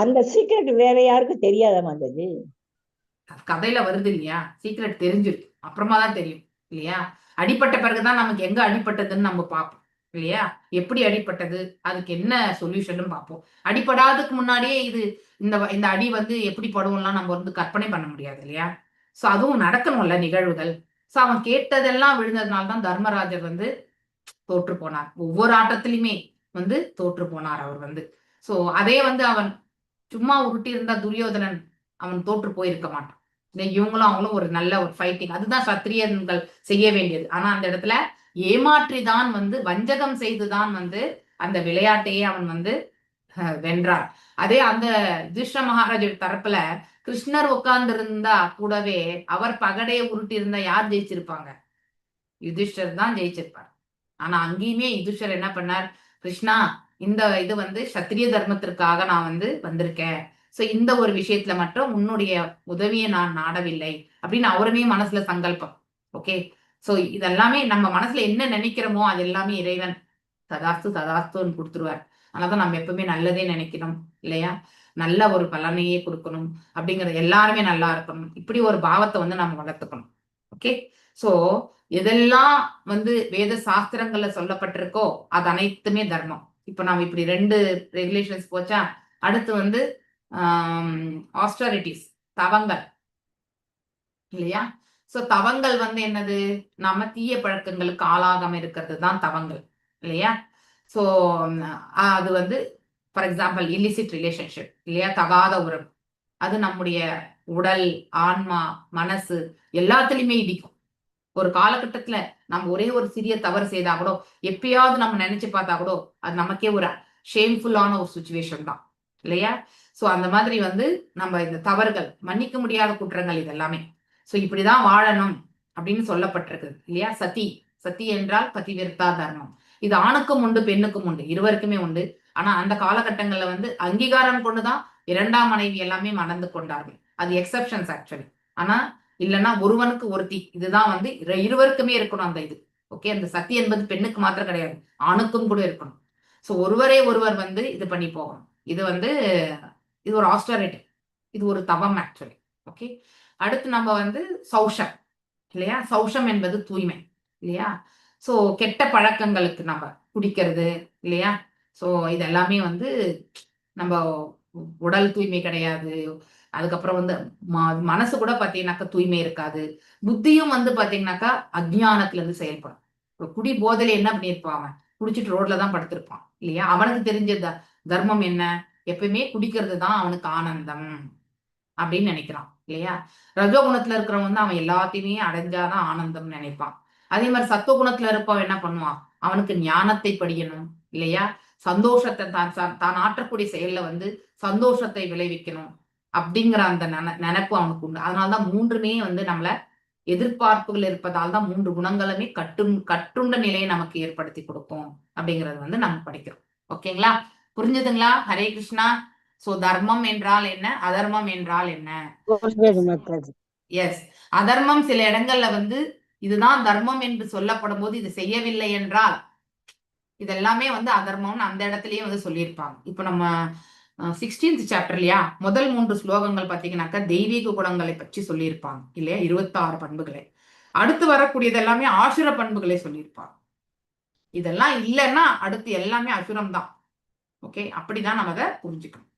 அந்த சீக்கிரட் வேற யாருக்கும் தெரியாத மாதிரி கதையில வருது இல்லையா? சீக்கிரட் தெரிஞ்சிருக்கு, அப்புறமா தான் தெரியும் இல்லையா? அடிப்பட்ட பிறகுதான் நமக்கு எங்க அடிப்பட்டதுன்னு நம்ம பார்ப்போம் இல்லையா? எப்படி அடிப்பட்டது, அதுக்கு என்ன சொல்யூஷன் பார்ப்போம். அடிப்படாததுக்கு முன்னாடியே இந்த அடி வந்து எப்படி படுவோம்லாம் நம்ம வந்து கற்பனை பண்ண முடியாது இல்லையா? சோ அதுவும் நடக்கணும்ல நிகழ்வுகள். சோ அவன் கேட்டதெல்லாம் விழுந்ததுனால்தான் தர்மராஜர் வந்து தோற்று போனார். ஒவ்வொரு ஆட்டத்திலுமே வந்து தோற்று போனார் அவர் வந்து. சோ அதே வந்து அவன் சும்மா உருட்டி இருந்தா துரியோதனன் அவன் தோற்று போயிருக்க மாட்டான். இவங்களும் அவங்களும் ஒரு நல்ல ஒரு ஃபைட்டிங், அதுதான் சத்திரியன்கள் செய்ய வேண்டியது. ஆனா அந்த இடத்துல ஏமாற்றிதான் வந்து வஞ்சகம் செய்துதான் வந்து அந்த விளையாட்டையே அவன் வந்து வென்றான். அதே அந்த யுதிஷ்ட மகாராஜ தரப்புல கிருஷ்ணர் உட்கார்ந்து இருந்தா கூடவே அவர் பகடையை உருட்டி இருந்தா யார் ஜெயிச்சிருப்பாங்க? யுதிஷ்டர் தான் ஜெயிச்சிருப்பார். ஆனா அங்கேயுமே யுதிஷ்டர் என்ன பண்ணார்? கிருஷ்ணா, இந்த இது வந்து சத்திரிய தர்மத்திற்காக நான் வந்து வந்திருக்கேன். சோ இந்த ஒரு விஷயத்துல மட்டும் உன்னுடைய உதவியை நான் நாடவில்லை அப்படின்னு அவருமே மனசுல சங்கல்பம். ஓகே, சோ இதெல்லாமே நம்ம மனசுல என்ன நினைக்கிறோமோ அது எல்லாமே இறைவன் ததாஸ்து ததாஸ்துன்னு கொடுத்துருவார். அதனாலதான் நம்ம எப்பவுமே நல்லதே நினைக்கணும் இல்லையா? நல்ல ஒரு பலனையே கொடுக்கணும் அப்படிங்கிறது, எல்லாருமே நல்லா இருக்கணும், இப்படி ஒரு பாவத்தை வந்து நம்ம வளர்த்துக்கணும். ஓகே, சோ எதெல்லாம் வந்து வேத சாஸ்திரங்கள்ல சொல்லப்பட்டிருக்கோ அது அனைத்துமே தர்மம். இப்ப நாம இப்படி 2 ரெகுலேஷன்ஸ் போச்சா, அடுத்து வந்து ஆஸ்டரிட்டிஸ், தவங்கள் இல்லையா? சோ தவங்கள் வந்து என்னது? நாம தீய பழக்கங்களுக்கு ஆளாகாம இருக்கிறது தான் தவங்கள் இல்லையா? சோ அது வந்து ஃபார் எக்ஸாம்பிள் இல்லிசிட் ரிலேஷன்ஷிப் இல்லையா, தகாத உறவு, அது நம்முடைய உடல், ஆன்மா, மனசு எல்லாத்துலயுமே இடிக்கும். ஒரு காலகட்டத்துல நம்ம ஒரே ஒரு சிறிய தவறு செய்தா கூட, எப்பயாவது நம்ம நினைச்சு பார்த்தா கூட அது நமக்கே ஒரு ஷேம்ஃபுல்லான ஒரு சுச்சுவேஷன் தான் இல்லையா? சோ அந்த மாதிரி வந்து நம்ம இந்த தவறுகள், மன்னிக்க முடியாத குற்றங்கள் இதெல்லாமே. சோ இப்படிதான் வாழணும் அப்படின்னு சொல்லப்பட்டிருக்கு இல்லையா? சதி, சதி என்றால் பதிவிரதா தர்மம். இது ஆணுக்கும் உண்டு, பெண்ணுக்கும் உண்டு, இருவருக்குமே உண்டு. ஆனா அந்த காலகட்டங்கள்ல வந்து அங்கீகாரம் கொண்டுதான் 2ஆம் மனைவி எல்லாமே மணந்து கொண்டார்கள். அது எக்ஸெப்ஷன்ஸ் ஆக்சுவலி. ஆனா இல்லைன்னா ஒருவனுக்கு ஒருத்தி, இதுதான் வந்து இருவருக்குமே இருக்கணும் அந்த இது. ஓகே, அந்த சத்தி என்பது பெண்ணுக்கு மாத்திரம் கிடையாது, ஆணுக்கும் கூட இருக்கணும். சோ ஒருவரே ஒருவர் வந்து இது பண்ணி போகணும். இது வந்து இது ஒரு ஆஸ்டரிட்டி, இது ஒரு தவம் ஆக்சுவலி. ஓகே, அடுத்து நம்ம வந்து சௌஷம் இல்லையா? சௌஷம் என்பது தூய்மை இல்லையா? சோ கெட்ட பழக்கங்களுக்கு நம்ம குடிக்கிறது இல்லையா? சோ இதெல்லாமே வந்து நம்ம உடல் தூய்மை கிடையாது. அதுக்கப்புறம் வந்து மனசு கூட பாத்தீங்கன்னாக்கா தூய்மை இருக்காது. புத்தியும் வந்து பாத்தீங்கன்னாக்கா அஜ்ஞானத்துல இருந்து செயல்படும். குடி போதையில என்ன பண்ணிருப்பான்? குடிச்சிட்டு ரோட்ல தான் படுத்திருப்பான் இல்லையா? அவனுக்கு தெரிஞ்ச தர்மம் என்ன? எப்பயுமே குடிக்கிறது தான் அவனுக்கு ஆனந்தம் அப்படின்னு நினைக்கிறான் இல்லையா? ரஜோகுணத்துல இருக்கிறவன் வந்து அவன் எல்லாத்தையுமே அடைஞ்சாதான் ஆனந்தம் நினைப்பான். அதே மாதிரி சத்துவகுணத்துல இருப்பவன் என்ன பண்ணுவான்? அவனுக்கு ஞானத்தை படிக்கணும் இல்லையா? சந்தோஷத்தை தான் ஆற்றக்கூடிய செயல்ல வந்து சந்தோஷத்தை விளைவிக்கணும் அப்படிங்கிற அந்த நினைப்பு அவனுக்கு உண்டு. அதனாலதான் 3மே வந்து நம்மள எதிர்பார்ப்புகள் இருப்பதால் தான் 3 குணங்களுமே கட்டுண்ட நிலையை நமக்கு ஏற்படுத்தி கொடுக்கும் அப்படிங்கறது வந்து நம்ம படிக்கிறோம். ஓகேங்களா? புரிஞ்சுதுங்களா? ஹரே கிருஷ்ணா. சோ தர்மம் என்றால் என்ன, அதர்மம் என்றால் என்ன? எஸ், அதர்மம் சில இடங்கள்ல வந்து இதுதான் தர்மம் என்று சொல்லப்படும் போது இது செய்யவில்லை என்றால் இதெல்லாமே வந்து அதர்மம்னு அந்த இடத்துலயே வந்து சொல்லியிருப்பாங்க. இப்ப நம்ம 16th சாப்டர் இல்லையா, முதல் 3 ஸ்லோகங்கள் பாத்தீங்கன்னாக்கா தெய்வீக குணங்களை பற்றி சொல்லியிருப்பாங்க இல்லையா, 26 பண்புகளை. அடுத்து வரக்கூடியது எல்லாமே ஆசுர பண்புகளை சொல்லியிருப்பாங்க. இதெல்லாம் இல்லைன்னா அடுத்து எல்லாமே அசுரம் தான். ஓகே, அப்படிதான் நம்ம அதை புரிஞ்சுக்கணும்.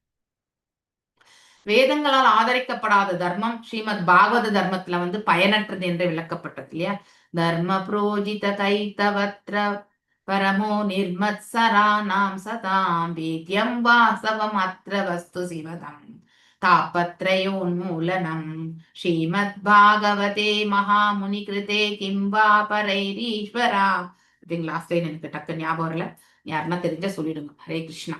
வேதங்களால் ஆதரிக்கப்படாத தர்மம் ஸ்ரீமத் பாகவத தர்மத்துல வந்து பயனற்றது என்று விளக்கப்பட்டது இல்லையா? தர்ம புரோஜித கைத்தவத்ர பரமோ நிர்மத்சராணாம் சதாம் வேத்யம் வாசவம் அத்ர வஸ்து சிவதம் தாபத்ரயோன்மூலனம் ஸ்ரீமத் பாகவதே மகாமுனி கிருதே கிம்பா பரைரீஸ்வரா. லாஸ்ட் லைன் எனக்கு டக்கு ஞாபகம் வரல, யாருன்னா தெரிஞ்சா சொல்லிடுங்க. ஹரே கிருஷ்ணா.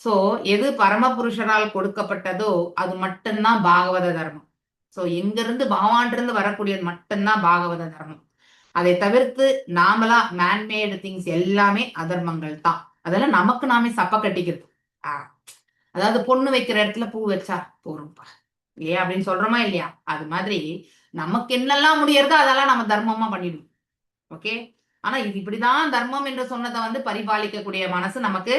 சோ எது பரமபுருஷரால் கொடுக்கப்பட்டதோ அது மட்டும்தான் பாகவத தர்மம். சோ எங்கிருந்து பகவான் இருந்து வரக்கூடியது மட்டும்தான் பாகவத தர்மம். அதை தவிர்த்து நாமளா மேன்மேடு திங்ஸ் எல்லாமே அதர்மங்கள் தான். அதெல்லாம் நமக்கு நாமே சப்ப கட்டிக்கிறது. அதாவது பொண்ணு வைக்கிற இடத்துல பூ வச்சா போறோம்ப்பா இல்லையா அப்படின்னு சொல்றோமா இல்லையா? அது மாதிரி நமக்கு என்னெல்லாம் முடியறதோ அதெல்லாம் நம்ம தர்மமா பண்ணிடுவோம். ஓகே, ஆனா இது இப்படிதான் தர்மம் என்று சொன்னதை வந்து பரிபாலிக்கக்கூடிய மனசு நமக்கு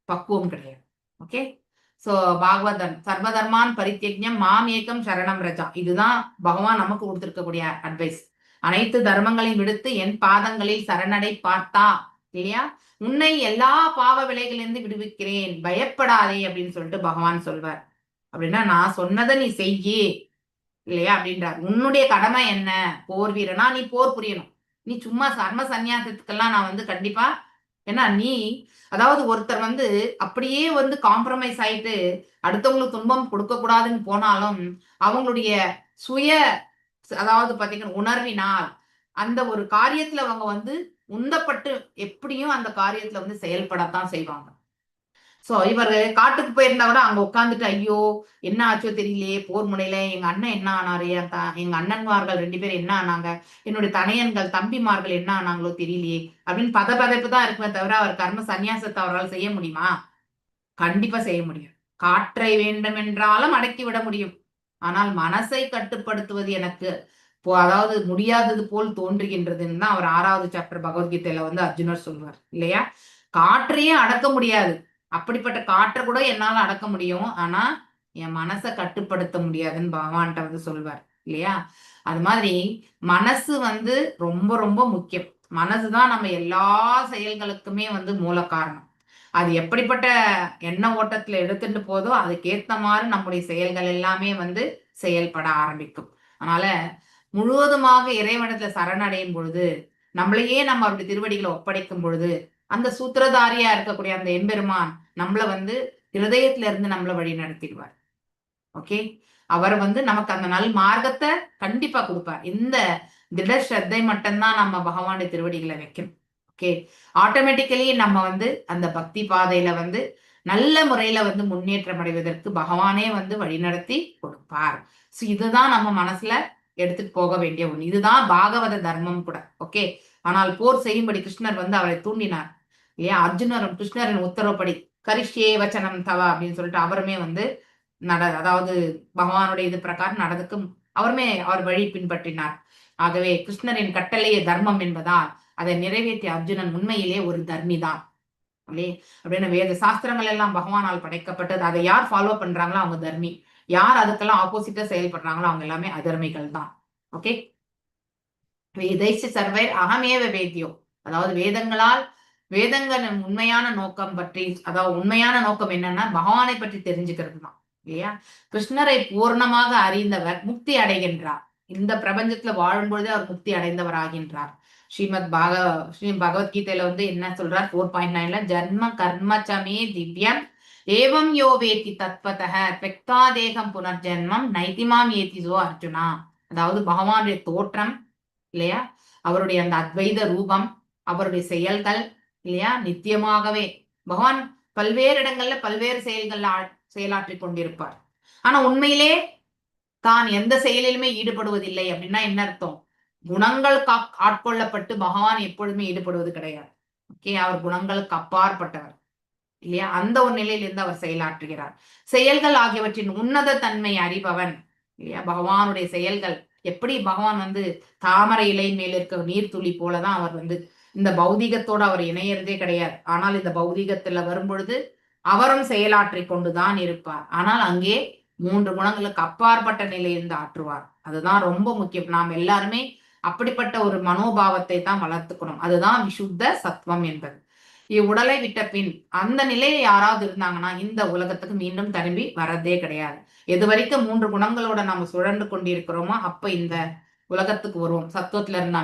பக்குவம் கிடையாது. ஓகே, சோ பாகவதன் சர்வதர்மான் பரித்யஜ்ஞம் மாம் ஏகம் சரணம் ரஜா, இதுதான் பகவான் நமக்கு கொடுத்திருக்கக்கூடிய அட்வைஸ். அனைத்து தர்மங்களையும் விடுத்து என் பாதங்களில் சரணடை பார்த்தா இல்லையா, உன்னை எல்லா பாவ விலைகளிலிருந்து விடுவிக்கிறேன், பயப்படாதே அப்படின்னு சொல்லிட்டு பகவான் சொல்வார். அப்படின்னா நான் சொன்னதை நீ செய்யி இல்லையா அப்படின்றார். உன்னுடைய கடமை என்ன? போர் வீரனா நீ போர் புரியணும். நீ சும்மா சர்ம சன்னியாசத்துக்கெல்லாம் நான் வந்து கண்டிப்பா, ஏன்னா நீ அதாவது ஒருத்தர் வந்து அப்படியே வந்து காம்ப்ரமைஸ் ஆயிட்டு அடுத்தவங்களுக்கு துன்பம் கொடுக்க கூடாதுன்னு போனாலும் அவங்களுடைய சுய அதாவது பாத்தீங்கன்னா உணர்வினால் அந்த ஒரு காரியத்துல அவங்க வந்து உந்தப்பட்டு எப்படியும் அந்த காரியத்துல வந்து செயல்படத்தான் செய்வாங்க. சோ இவர் காட்டுக்கு போயிருந்தா கூட அங்க உட்காந்துட்டு ஐயோ என்ன ஆச்சோ தெரியலையே, போர் முனையில எங்க அண்ணன் என்ன ஆனாரு, எங்க அண்ணன்மார்கள் 2 பேரும் என்ன ஆனாங்க, என்னுடைய தனையன்கள் தம்பிமார்கள் என்ன ஆனாங்களோ தெரியலையே அப்படின்னு பதபதைப்பு தான் இருக்குமே தவிர அவர் கர்ம சந்நியாசத்தை அவரால் செய்ய முடியுமா? கண்டிப்பா செய்ய முடியும். காற்றை வேண்டும் என்றாலும் அடக்கி விட முடியும். ஆனால் மனசை கட்டுப்படுத்துவது எனக்கு அதாவது முடியாதது போல் தோன்றுகின்றதுன்னு தான் அவர் 6வது சாப்டர் பகவத்கீதையில வந்து அர்ஜுனர் சொல்வார் இல்லையா? காற்றையே அடக்க முடியாது. அப்படிப்பட்ட காற்றை கூட என்னால அடக்க முடியும். ஆனா என் மனசை கட்டுப்படுத்த முடியாதுன்னு பகவான்கிட்ட வந்து சொல்வார் இல்லையா? அது மாதிரி மனசு வந்து ரொம்ப ரொம்ப முக்கியம். மனசுதான் நம்ம எல்லா செயல்களுக்குமே வந்து மூல காரணம். அது எப்படிப்பட்ட எண்ண ஓட்டத்துல எடுத்துட்டு போதோ அதுக்கேத்த மாதிரி நம்முடைய செயல்கள் எல்லாமே வந்து செயல்பட ஆரம்பிக்கும். அதனால முழுவதுமாக இறைவனத்துல சரணடையும் பொழுது, நம்மளையே நம்ம அப்படி திருவடிகளை ஒப்படைக்கும் பொழுது, அந்த சூத்திரதாரியா இருக்கக்கூடிய அந்த எம்பெருமான் நம்மள வந்து இருதயத்துல இருந்து நம்மள வழி நடத்திடுவார். ஓகே, அவர் வந்து நமக்கு அந்த நல் மார்க்கத்தை கண்டிப்பா கொடுப்பார். இந்த திட ஸ்ரத்தை மட்டும்தான் நம்ம பகவானுடைய திருவடிகளை வைக்கணும். ஓகே, ஆட்டோமேட்டிக்கலி நம்ம வந்து அந்த பக்தி பாதையில வந்து நல்ல முறையில வந்து முன்னேற்றம் அடைவதற்கு பகவானே வந்து வழிநடத்தி கொடுப்பார். சோ இதுதான் நம்ம மனசுல எடுத்துட்டு போக வேண்டிய ஒண்ணு. இதுதான் பாகவத தர்மம் கூட. ஓகே, ஆனால் போர் செய்யும்படி கிருஷ்ணர் வந்து அவரை தூண்டினார் இல்லையா? அர்ஜுனரும் கிருஷ்ணரின் உத்தரவுப்படி கரிஷ்யே வச்சனம் தவா அப்படின்னு சொல்லிட்டு அவருமே வந்து அதாவது பகவானுடைய இது பிரகாரம் நடந்துக்கும் அவருமே அவர் வழி பின்பற்றினார். ஆகவே கிருஷ்ணரின் கட்டளையே தர்மம் என்பதால் அதை நிறைவேற்றிய அர்ஜுனன் உண்மையிலே ஒரு தர்மிதான் இல்லையே அப்படின்னு வேத சாஸ்திரங்கள் எல்லாம் பகவானால் படைக்கப்பட்டது. அதை யார் ஃபாலோ பண்றாங்களோ அவங்க தர்மி, யார் அதுக்கெல்லாம் ஆப்போசிட்டா செயல்படுறாங்களோ அவங்க எல்லாமே அதர்மிகள் தான். ஓகே, வேதைச்சு சர்வை அகமேவ வேத்தியோ, அதாவது வேதங்களின் உண்மையான நோக்கம் பற்றி, அதாவது உண்மையான நோக்கம் என்னன்னா பகவானை பற்றி தெரிஞ்சுக்கிறது தான் இல்லையா? கிருஷ்ணரை பூர்ணமாக அறிந்தவர் முக்தி அடைகின்றார். இந்த பிரபஞ்சத்துல வாழும்பொழுதே அவர் முக்தி அடைந்தவர் ஆகின்றார். ஸ்ரீ பகவத்கீதையில வந்து என்ன சொல்றார் 4.9ல ஜன்ம கர்ம சமே திவ்யம் ஏவம் யோ வேத்தி தத்வதஹ த்வக்தாதேகம் புனர்ஜன்மம் நைதிமாம் ஏதிசோ அர்ஜுனா. அதாவது பகவானுடைய தோற்றம் இல்லையா, அவருடைய அந்த அத்வைத ரூபம், அவருடைய செயல்கள் இல்லையா, நித்தியமாகவே பகவான் பல்வேறு இடங்கள்ல பல்வேறு செயலாற்றி கொண்டிருப்பார். ஆனா உண்மையிலே தான் எந்த செயலிலுமே ஈடுபடுவதில்லை அப்படின்னா என்ன அர்த்தம்? குணங்கள் ஆட்கொள்ளப்பட்டு பகவான் எப்பொழுதுமே ஈடுபடுவது கிடையாது. ஓகே, அவர் குணங்களுக்கு அப்பாற்பட்டவர் இல்லையா? அந்த ஒரு நிலையிலிருந்து அவர் செயலாற்றுகிறார். செயல்கள் ஆகியவற்றின் உன்னத தன்மை அறிபவன் இல்லையா? பகவானுடைய செயல்கள் எப்படி பகவான் வந்து தாமரை இலை மேல இருக்க நீர்த்துளி போலதான் அவர் வந்து இந்த பௌதிகத்தோட அவர் இணையறதே கிடையாது. ஆனால் இந்த பௌதிகத்துல வரும்பொழுது அவரும் செயலாற்றி கொண்டுதான் இருப்பார். ஆனால் அங்கே 3 குணங்களுக்கு அப்பாற்பட்ட நிலையிலிருந்து ஆற்றுவார். அதுதான் ரொம்ப முக்கியம். நாம் எல்லாருமே அப்படிப்பட்ட ஒரு மனோபாவத்தை தான் வளர்த்துக்கணும். அதுதான் விசுத்த சத்துவம் என்பது. இவ்வுடலை விட்ட பின் அந்த நிலையில யாராவது இருந்தாங்கன்னா இந்த உலகத்துக்கு மீண்டும் திரும்பி வரதே கிடையாது. எது வரைக்கும் 3 குணங்களோட நம்ம சுழன்று கொண்டிருக்கிறோமோ அப்ப இந்த உலகத்துக்கு வருவோம். சத்துவத்துல இருந்தா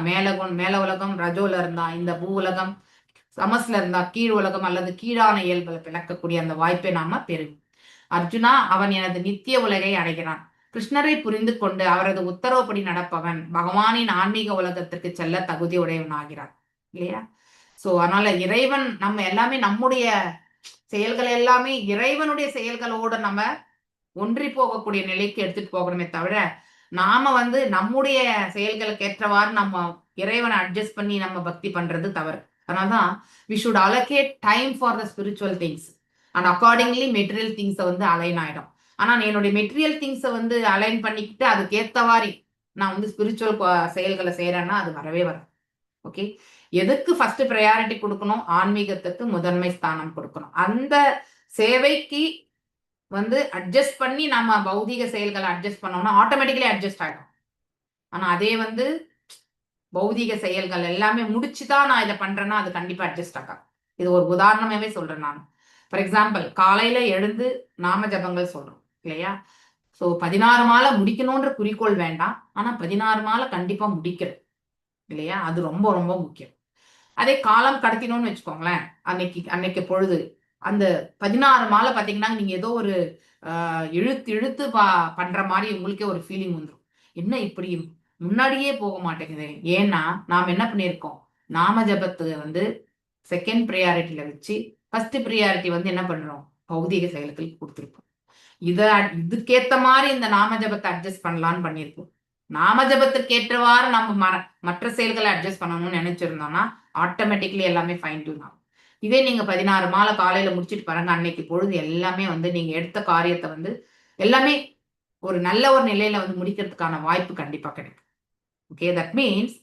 மேல உலகம், ரஜோல இருந்தா இந்த பூ உலகம், சமஸ்ல இருந்தா கீழ் உலகம் அல்லது கீழான இயல்பை விளக்கக்கூடிய அந்த வாய்ப்பை நாம பெறுவோம். அர்ஜுனா, அவன் எனது நித்திய உலகை அடைகிறான். கிருஷ்ணரை புரிந்து கொண்டு அவரது உத்தரவுப்படி நடப்பவன் பகவானின் ஆன்மீக உலகத்திற்கு செல்ல தகுதி உடையவனாகிறான் இல்லையா? சோ அதனால இறைவன் நம்ம எல்லாமே நம்முடைய செயல்கள் எல்லாமே இறைவனுடைய செயல்களோட நம்ம ஒன்றி போகக்கூடிய நிலைக்கு எடுத்துட்டு போகணுமே தவிர நாம வந்து நம்முடைய செயல்களுக்கு ஏற்றவாறு நம்ம இறைவனை அட்ஜஸ்ட் பண்ணி நம்ம பக்தி பண்றது தவறு. அதனால்தான் we should allocate time for the spiritual things and accordingly material things வந்து அலைன் ஆயிடும். ஆனா என்னுடைய மெட்டீரியல் திங்ஸை வந்து அலைன் பண்ணிக்கிட்டு அதுக்கு ஏத்தவாரி நான் வந்து ஸ்பிரிச்சுவல் செயல்களை செய்யறேன்னா அது வரவே வரும். ஓகே, எதுக்கு ஃபர்ஸ்ட் ப்ரையாரிட்டி கொடுக்கணும்? ஆன்மீகத்துக்கு முதன்மை ஸ்தானம் கொடுக்கணும். அந்த சேவைக்கு வந்து அட்ஜஸ்ட் பண்ணி நம்ம பௌதிக செயல்களை அட்ஜஸ்ட் பண்ணோம்னா ஆட்டோமேட்டிக்கலி அட்ஜஸ்ட் ஆகிடும். ஆனா அதே வந்து பௌதிக செயல்கள் எல்லாமே முடிச்சுதான் நான் இதை பண்றேன்னா அது கண்டிப்பா அட்ஜஸ்ட் ஆகாது. இது ஒரு உதாரணமாவே சொல்றேன் நான். ஃபார் எக்ஸாம்பிள், காலையில எழுந்து நாம ஜபங்கள் சொல்றோம் இல்லையா? ஸோ 16 மாலை முடிக்கணும்ன்ற குறிக்கோள் வேண்டாம். ஆனா 16 மாலை கண்டிப்பா முடிக்கிறது இல்லையா? அது ரொம்ப ரொம்ப முக்கியம். அதே காலம் கடத்தினோம்னு வச்சுக்கோங்களேன், அன்னைக்கு பொழுது அந்த 16 மாலை பார்த்தீங்கன்னா நீங்க ஏதோ ஒரு இழுத்து பண்ற மாதிரி உங்களுக்கே ஒரு ஃபீலிங் வந்துடும். என்ன இப்படி முன்னாடியே போக மாட்டேங்குது. ஏன்னா நாம என்ன பண்ணியிருக்கோம், நாம ஜபத்தை வந்து செகண்ட் ப்ரியாரிட்டியில வச்சு ஃபர்ஸ்ட் ப்ரியாரிட்டி வந்து என்ன பண்றோம், பௌதிக செயல்களுக்கு கொடுத்துருப்போம். இதுக்கேத்த மாதிரி இந்த நாம ஜபத்தை அட்ஜஸ்ட் பண்ணலான்னு பண்ணியிருப்போம். நாம ஜபத்துக்கு ஏற்றவாறு நம்ம மற்ற செயல்களை அட்ஜஸ்ட் பண்ணணும்னு நினைச்சிருந்தோம்னா ஆட்டோமேட்டிக்லி எல்லாமே ஃபைன் டியூன் ஆகும். இதே நீங்க 16 மாலை காலையில முடிச்சுட்டு பாருங்க, அன்னைக்கு பொழுது எல்லாமே வந்து நீங்க எடுத்த காரியத்தை வந்து எல்லாமே ஒரு நல்ல ஒரு நிலையில வந்து முடிக்கிறதுக்கான வாய்ப்பு கண்டிப்பா கிடைக்கும். ஓகே, தட் மீன்ஸ்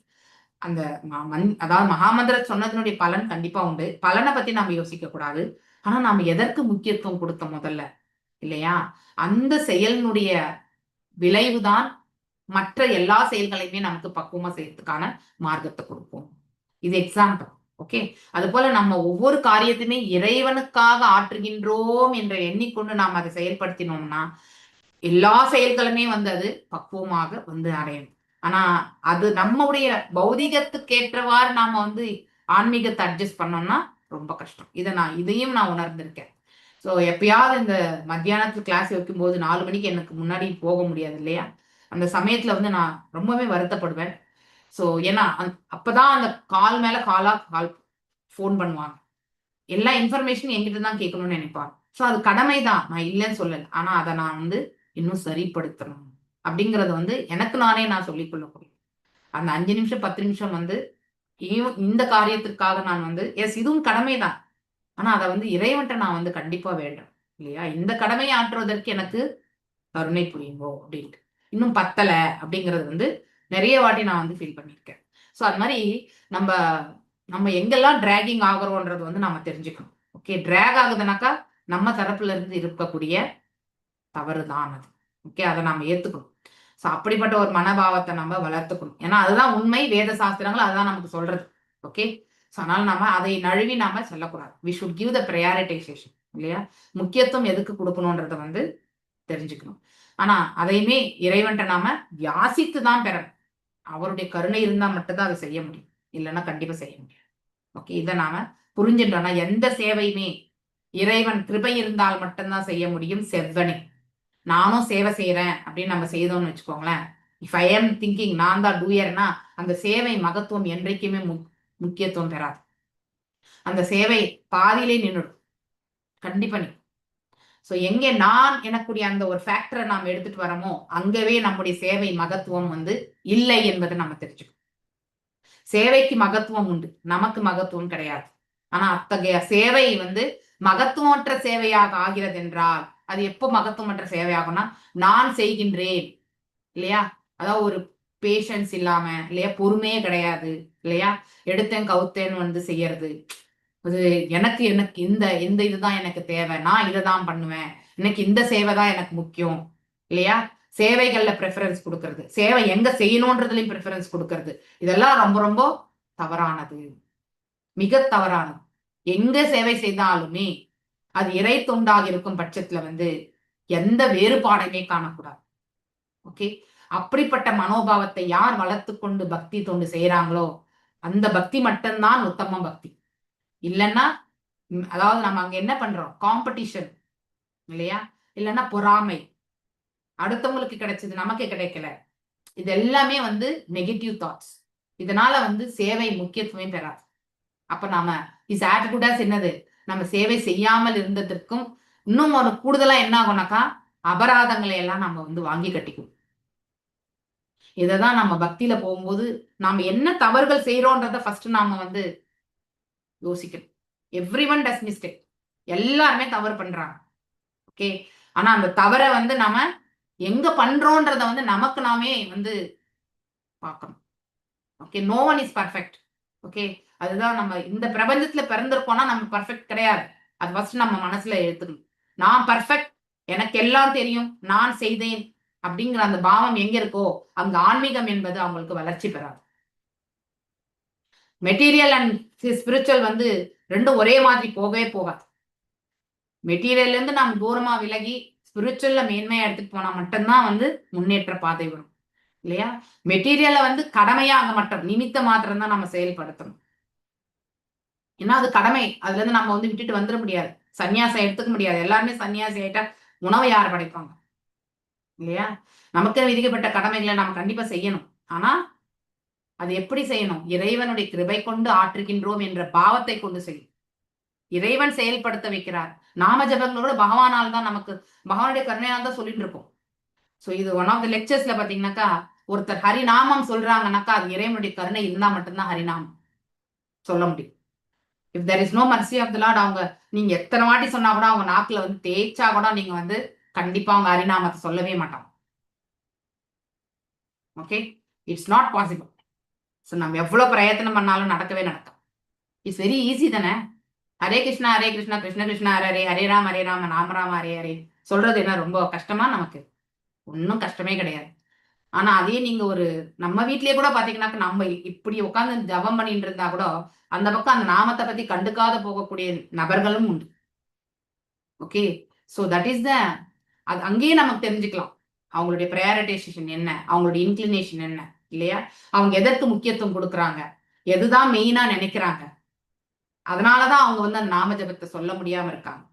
அந்த அதாவது மகாமந்திர சொன்னதனுடைய பலன் கண்டிப்பா உண்டு. பலனை பத்தி நம்ம யோசிக்க கூடாது. ஆனா நாம எதற்கு முக்கியத்துவம் கொடுத்தோம் முதல்ல இல்லையா, அந்த செயலினுடைய விளைவுதான் மற்ற எல்லா செயல்களையுமே நமக்கு பக்குவமா செய்யறதுக்கான மார்க்கத்தை கொடுப்போம். இது எக்ஸாம்பிள். ஓகே, அது போல நம்ம ஒவ்வொரு காரியத்தையுமே இறைவனுக்காக ஆற்றுகின்றோம் என்று எண்ணிக்கொண்டு நாம் அதை செயல்படுத்தினோம்னா எல்லா செயல்களுமே வந்து அது பக்குவமாக வந்து அடையும். ஆனா அது நம்முடைய பௌதிகத்துக்கேற்றவாறு நாம வந்து ஆன்மீகத்தை அட்ஜஸ்ட் பண்ணோம்னா ரொம்ப கஷ்டம். இதையும் நான் உணர்ந்திருக்கேன். ஸோ எப்பயாவது இந்த மத்தியானத்து கிளாஸ் வைக்கும்போது 4 மணிக்கு எனக்கு முன்னாடி போக முடியாது இல்லையா, அந்த சமயத்துல வந்து நான் ரொம்பவே வருத்தப்படுவேன். ஸோ ஏன்னா அப்பதான் அந்த கால் மேல கால் ஃபோன் பண்ணுவாங்க. எல்லா இன்ஃபர்மேஷன் என்கிட்ட தான் கேட்கணும்னு நினைப்பாங்க. ஸோ அது கடமை தான், நான் இல்லைன்னு சொல்லல. ஆனா அதை நான் வந்து இன்னும் சரிப்படுத்தணும் அப்படிங்கறது வந்து எனக்கு நானே நான் சொல்லிக்கொள்ளக்கூடிய அந்த 5 நிமிஷம் 10 நிமிஷம் வந்து இந்த காரியத்திற்காக நான் வந்து இதுவும் கடமை தான். ஆனா அதை வந்து இறைவன்ட்ட நான் வந்து கண்டிப்பா வேண்டும் இல்லையா, இந்த கடமையை ஆற்றுவதற்கு எனக்கு கருணை புரியுங்கோ அப்படின்ட்டு. இன்னும் பத்தல அப்படிங்கிறது வந்து நிறைய வாட்டி நான் வந்து ஃபீல் பண்ணியிருக்கேன். ஸோ அது மாதிரி நம்ம எங்கெல்லாம் டிராகிங் ஆகிறோன்றது வந்து நம்ம தெரிஞ்சுக்கணும். ஓகே, டிராக் ஆகுதுனாக்கா நம்ம தரப்புல இருந்து இருக்கக்கூடிய தவறு தான் அது. ஓகே, அதை நம்ம ஏத்துக்கணும். ஸோ அப்படிப்பட்ட ஒரு மனபாவத்தை நம்ம வளர்த்துக்கணும். ஏன்னா அதுதான் உண்மை, வேத சாஸ்திரங்கள் அதுதான் நமக்கு சொல்றது. ஓகே, ஸோ அதனால நம்ம அதை நழுவி நாம சொல்லக்கூடாது. We should give the prioritization இல்லையா, முக்கியத்துவம் எதுக்கு கொடுக்கணும்ன்றத வந்து தெரிஞ்சுக்கணும். ஆனா அதையுமே இறைவன்ட்ட நாம யாசித்து தான் பெறணும். அவருடைய கருணை இருந்தா மட்டும்தான் அதை செய்ய முடியும், இல்லைன்னா கண்டிப்பா செய்ய முடியாது. ஓகே, இதை நாம புரிஞ்சுட்டோம்னா எந்த சேவையுமே இறைவன் கிருபை இருந்தால் மட்டும்தான் செய்ய முடியும். செவ்வனே நானும் சேவை செய்யறேன் அப்படின்னு நம்ம செய்தோம்னு வச்சுக்கோங்களேன், இஃப் ஐ எம் திங்கிங் நான் தான் டூயர்னா அந்த சேவை மகத்துவம் என்றைக்குமே முக்கியத்துவம் பெறாது. அந்த சேவை பாதியிலே நின்றுடும், கண்டிப்பா நிற்கும். ஸோ எங்கே நான் எனக்குடைய அந்த ஒரு ஃபேக்டரை நாம் எடுத்துட்டு வரமோ அங்கவே நம்முடைய சேவை மகத்துவம் வந்து இல்லை என்பதை நம்ம தெரிஞ்சுக்கணும். சேவைக்கு மகத்துவம் உண்டு, நமக்கு மகத்துவம் கிடையாது. ஆனா அத்தகைய சேவை வந்து மகத்துவமற்ற சேவையாக ஆகிறது என்றால் அது எப்போ மகத்துவமற்ற சேவையாகும்னா நான் செய்கின்றேன் இல்லையா, அதாவது ஒரு பேஷன்ஸ் இல்லாம இல்லையா, பொறுமையே கிடையாது இல்லையா, எடுத்தேன் கவுத்தேன்னு வந்து செய்யறது. அது எனக்கு இந்த இதுதான் எனக்கு தேவை, நான் இதை தான் பண்ணுவேன், எனக்கு இந்த சேவை தான் எனக்கு முக்கியம் இல்லையா, சேவைகள்ல ப்ரிஃபரன்ஸ் கொடுக்கறது, சேவை எங்க செய்யணும்ன்றதுலயும் ப்ரிஃபரன்ஸ் கொடுக்கறது, இதெல்லாம் ரொம்ப ரொம்ப தவறானது, மிக தவறானது. எங்க சேவை செய்தாலுமே அது இறை தொண்டாக இருக்கும் பட்சத்துல வந்து எந்த வேறுபாடுமே காணக்கூடாது. ஓகே, அப்படிப்பட்ட மனோபாவத்தை யார் வளர்த்து கொண்டு பக்தி தொண்டு செய்யறாங்களோ அந்த பக்தி மட்டும்தான் உத்தம பக்தி. இல்லைன்னா அதாவது நம்ம அங்க என்ன பண்றோம், காம்படிஷன் இல்லையா, இல்லைன்னா பொறாமை, அடுத்தவங்களுக்கு கிடைச்சது நமக்கு கிடைக்கல, இது எல்லாமே வந்து நெகட்டிவ் தாட்ஸ். இதனால வந்து சேவை முக்கியத்துவமே பெறாது. அப்ப நாம இஸ் ஆட்டிடியூட் என்னது, நம்ம சேவை செய்யாமல் இருந்ததற்கும் இன்னும் ஒரு கூடுதலா என்ன ஆகும்னாக்கா அபராதங்களை எல்லாம் நம்ம வந்து வாங்கி கட்டிக்குவோம். இததான் நம்ம பக்தியில போகும்போது நாம என்ன தவறுகள் செய்யறோன்றத ஃபர்ஸ்ட் நாம வந்து யோசிக்கணும். எவ்ரி ஒன் டஸ் மிஸ்டேக், எல்லாருமே தவறு பண்றாங்க. ஓகே, ஆனா அந்த தவறை வந்து நாம எங்க பண்றோன்றத வந்து நமக்கு நாமே வந்து பார்க்கணும். Okay, no one is perfect. Okay, அதுதான் நம்ம இந்த பிரபஞ்சத்துல பிறந்திருக்கோம்னா நம்ம பர்ஃபெக்ட் கிடையாது. அது ஃபர்ஸ்ட் நம்ம மனசுல எடுத்துக்கணும். நான் பர்ஃபெக்ட், எனக்கு எல்லாம் தெரியும், நான் செய்தேன் அப்படிங்கிற அந்த பாவம் எங்க இருக்கோ அங்க ஆன்மீகம் என்பது அவங்களுக்கு வளர்ச்சி பெறாது. மெட்டீரியல் அண்ட் ஸ்பிரிச்சுவல் வந்து ரெண்டும் ஒரே மாதிரி போகவே போகாது. மெட்டீரியல்ல இருந்து நாம் தூரமா விலகி ஸ்பிரிச்சுவல்ல மேன்மையா எடுத்துட்டு போனா மட்டும்தான் வந்து முன்னேற்ற பாதை வரும் இல்லையா. மெட்டீரியலை வந்து கடமையா அங்க மட்டும் நிமித்த மாத்திரம் தான் நம்ம செயல்படுத்தணும். ஏன்னா அது கடமை, அதுல இருந்து நம்ம வந்து விட்டுட்டு வந்துட முடியாது, சன்னியாசம் எடுத்துக்க முடியாது. எல்லாருமே சன்னியாசி ஆயிட்டா உணவை யார் படைப்பாங்க இல்லையா? நமக்கு விதிக்கப்பட்ட கடமைகளை நாம் கண்டிப்பா செய்யணும். ஆனா அது எப்படி செய்யணும்? இறைவனுடைய கிருபை கொண்டு ஆற்றுகின்றோம் என்ற பாவத்தை கொண்டு செய்யும். இறைவன் செயல்படுத்த வைக்கிறார். நாம ஜபங்களோட பகவானால் தான் நமக்கு, பகவானுடைய கருணையால் தான் சொல்லிட்டு இருக்கோம். சோ இது ஒன் ஆஃப் த லெக்சர்ஸ்ல பாத்தீங்கன்னாக்கா, ஒருத்தர் ஹரிநாமம் சொல்றாங்கன்னாக்கா அது இறைவனுடைய கருணை இருந்தா மட்டும்தான் ஹரிநாமம் சொல்ல முடியும். If there is no mercy of the lord, அவங்க நீங்க எத்தனை வாட்டி சொன்னா கூட அவங்க நாக்குல வந்து தேய்ச்சா கூட நீங்க வந்து கண்டிப்பா அவங்க ஹரிநாமத்தை சொல்லவே மாட்டாங்க. Okay, it's not possible. So நம்ம எவ்வளவு பிரயத்தனம் பண்ணாலும் நடக்கவே நடக்கும். இட்ஸ் வெரி ஈஸி தானே. ஹரே கிருஷ்ணா கிருஷ்ண கிருஷ்ணா ஹரே ஹரே ராம ராம ராம ஹரே ஹரே சொல்றது என்ன ரொம்ப கஷ்டமா? நமக்கு ஒன்றும் கஷ்டமே கிடையாது. ஆனா அதே நீங்க ஒரு நம்ம வீட்லயே கூட பாத்தீங்கன்னாக்க நம்ம இப்படி உட்காந்து ஜபம் பண்ணிட்டு இருந்தா கூட அந்த பக்கம் அந்த நாமத்தை பத்தி கண்டுக்காத போகக்கூடிய நபர்களும் உண்டு. Okay, so that is the, அது அங்கேயே நமக்கு தெரிஞ்சுக்கலாம் அவங்களுடைய ப்ரையாரிட்டைசேஷன் என்ன, அவங்களுடைய இன்க்ளினேஷன் என்ன, இல்லையா? அவங்க எதற்கு முக்கியத்துவம் கொடுக்குறாங்க, எதுதான் மெயினா நினைக்கிறாங்க. அதனாலதான் அவங்க வந்து அந்த நாம ஜபத்தை சொல்ல முடியாம இருக்காங்க.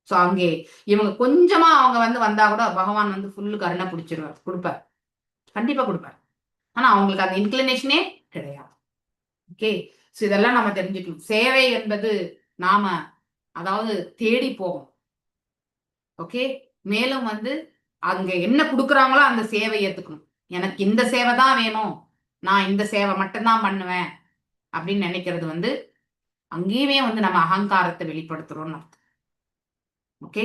சோ அங்கே இவங்க கொஞ்சமா அவங்க வந்து வந்தா கூட பகவான் வந்து ஃபுல்லு கருணை பிடிச்சிருவார், கொடுப்பார், கண்டிப்பா கொடுப்பார். ஆனா அவங்களுக்கு அந்த இன்க்ளினேஷனே கிடையாது. ஓகே, சோ இதெல்லாம் நம்ம தெரிஞ்சுக்கணும். சேவை என்பது நாம அதாவது தேடி போகும். ஓகே, மேலும் வந்து அங்க என்ன கொடுக்குறாங்களோ அந்த சேவை ஏத்துக்கணும். எனக்கு இந்த சேவை தான் வேணும், நான் இந்த சேவை மட்டும்தான் பண்ணுவேன் அப்படின்னு நினைக்கிறது வந்து அங்கேயுமே வந்து நம்ம அகங்காரத்தை வெளிப்படுத்துறோம்னு அர்த்தம். ஓகே,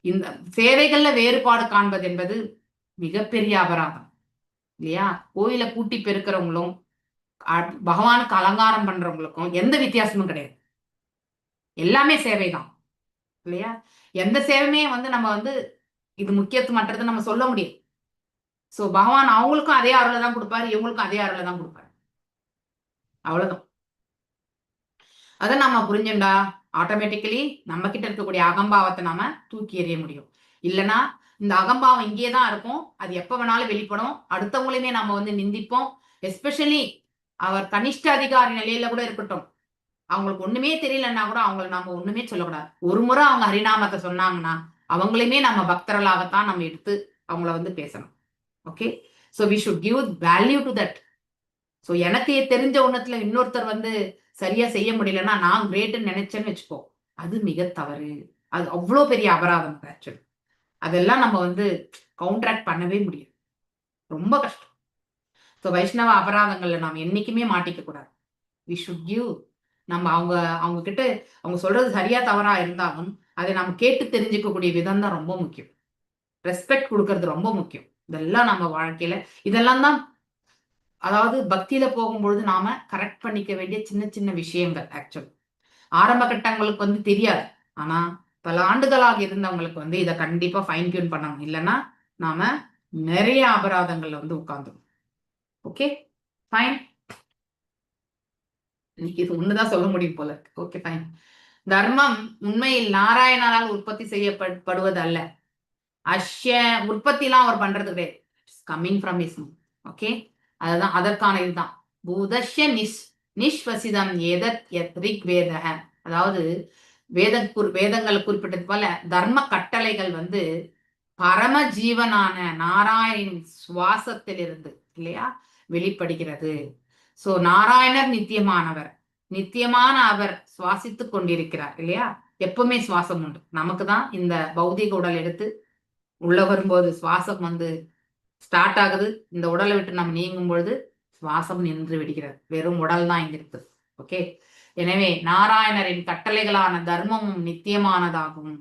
இந்த சேவைகள்ல வேறுபாடு காண்பது என்பது மிகப்பெரிய அபராதம், இல்லையா? கோயில கூட்டி பெருக்கிறவங்களும் பகவானுக்கு அலங்காரம் பண்றவங்களுக்கும் எந்த வித்தியாசமும் கிடையாது. எல்லாமே சேவைதான், இல்லையா? எந்த சேவையுமே வந்து நம்ம வந்து இது முக்கியத்துவமற்றது நம்ம சொல்ல முடியும். சோ பகவான் அவங்களுக்கும் அதே அருளை தான் கொடுப்பாரு, இவங்களுக்கும் அதே அருளை தான் கொடுப்பாரு. அவ்வளவுதான். அதை நம்ம புரிஞ்சுண்டா ஆட்டோமேட்டிக்கலி நம்ம கிட்ட இருக்கக்கூடிய அகம்பாவத்தை நாம தூக்கி எறிய முடியும். இல்லைன்னா இந்த அகம்பாவம் இங்கேதான் இருக்கும், அது எப்ப வேணாலும் வெளிப்படும். அடுத்தவங்களையுமே நம்ம வந்து நிந்திப்போம். எஸ்பெஷலி அவர் கனிஷ்ட அதிகாரி நிலையில கூட இருக்கட்டும், அவங்களுக்கு ஒண்ணுமே தெரியலன்னா கூட அவங்களை நாம ஒண்ணுமே சொல்லக்கூடாது. ஒரு முறை அவங்க ஹரிநாமத்தை சொன்னாங்கன்னா அவங்களையுமே நம்ம பக்தர்களாகத்தான் நம்ம எடுத்து அவங்கள வந்து பேசணும். Okay, so we should give value to that. So எனக்கு தெரிஞ்ச ஒன்னத்துல இன்னொருத்தர் வந்து சரியா செய்ய முடியலன்னா நான் கிரேட்னு நினைச்சேன்னு வச்சுக்கோ, அது மிக தவறு. அது அவ்வளோ பெரிய அபராதம். ஆக்சுவலி அதெல்லாம் நம்ம வந்து கவுண்டராக்ட் பண்ணவே முடியாது, ரொம்ப கஷ்டம். ஸோ வைஷ்ணவ அபராதங்கள்ல நாம் என்னைக்குமே மாட்டிக்க கூடாது. வி ஷுட் கிவ், நம்ம அவங்க கிட்ட அவங்க சொல்றது சரியா தவறா இருந்தாலும் அதை நம்ம கேட்டு தெரிஞ்சுக்கக்கூடிய விதம் தான் ரொம்ப முக்கியம். ரெஸ்பெக்ட் கொடுக்கறது ரொம்ப முக்கியம். இதெல்லாம் நம்ம வாழ்க்கையில இதெல்லாம் தான், அதாவது பக்தியில போகும்பொழுது நாம கரெக்ட் பண்ணிக்க வேண்டிய சின்ன சின்ன விஷயங்கள். ஆக்சுவலி ஆரம்ப கட்டங்களுக்கு வந்து தெரியாது, ஆனா பல ஆண்டுகளாக இருந்தவங்களுக்கு வந்து இதை கண்டிப்பா ஃபைன் டியூன் பண்ணணும். இல்லைன்னா நாம நிறைய அபராதங்கள்ல வந்து உட்கார்ந்துடும். Okay, fine. இன்னைக்கு இது ஒண்ணுதான் சொல்ல முடியும் போல இருக்கு. Okay, fine. தர்மம் உண்மையில் நாராயணனால் உற்பத்தி செய்யப்படுவது அல்ல. உற்பத்தி எல்லாம் அவர் பண்றது கிடையாது. Coming from his. ஓகே, அதுதான் அதற்கான இதுதான் பூதஷ்ய நிஷ்வசிதம் ஏதத் ரிக் வேதக. அதாவது வேதங்கள் குறிப்பிட்டது போல தர்ம கட்டளைகள் வந்து பரம ஜீவனான நாராயணன் சுவாசத்திலிருந்து, இல்லையா, வெளிப்படுகிறது. சோ நாராயணர் நித்தியமானவர், நித்தியமான அவர் சுவாசித்துக் கொண்டிருக்கிறார், இல்லையா? எப்பவுமே சுவாசம் உண்டு. நமக்கு தான் இந்த பௌதிக உடல் எடுத்து உள்ள வரும்போது சுவாசம் வந்து ஸ்டார்ட் ஆகுது, இந்த உடலை விட்டு நம்ம நீங்கும் பொழுது சுவாசம் நின்று விடுகிறது. வெறும் உடல் தான் இங்க இருக்கு. ஓகே, எனவே நாராயணரின் கட்டளைகளான தர்மமும் நித்தியமானதாகும்.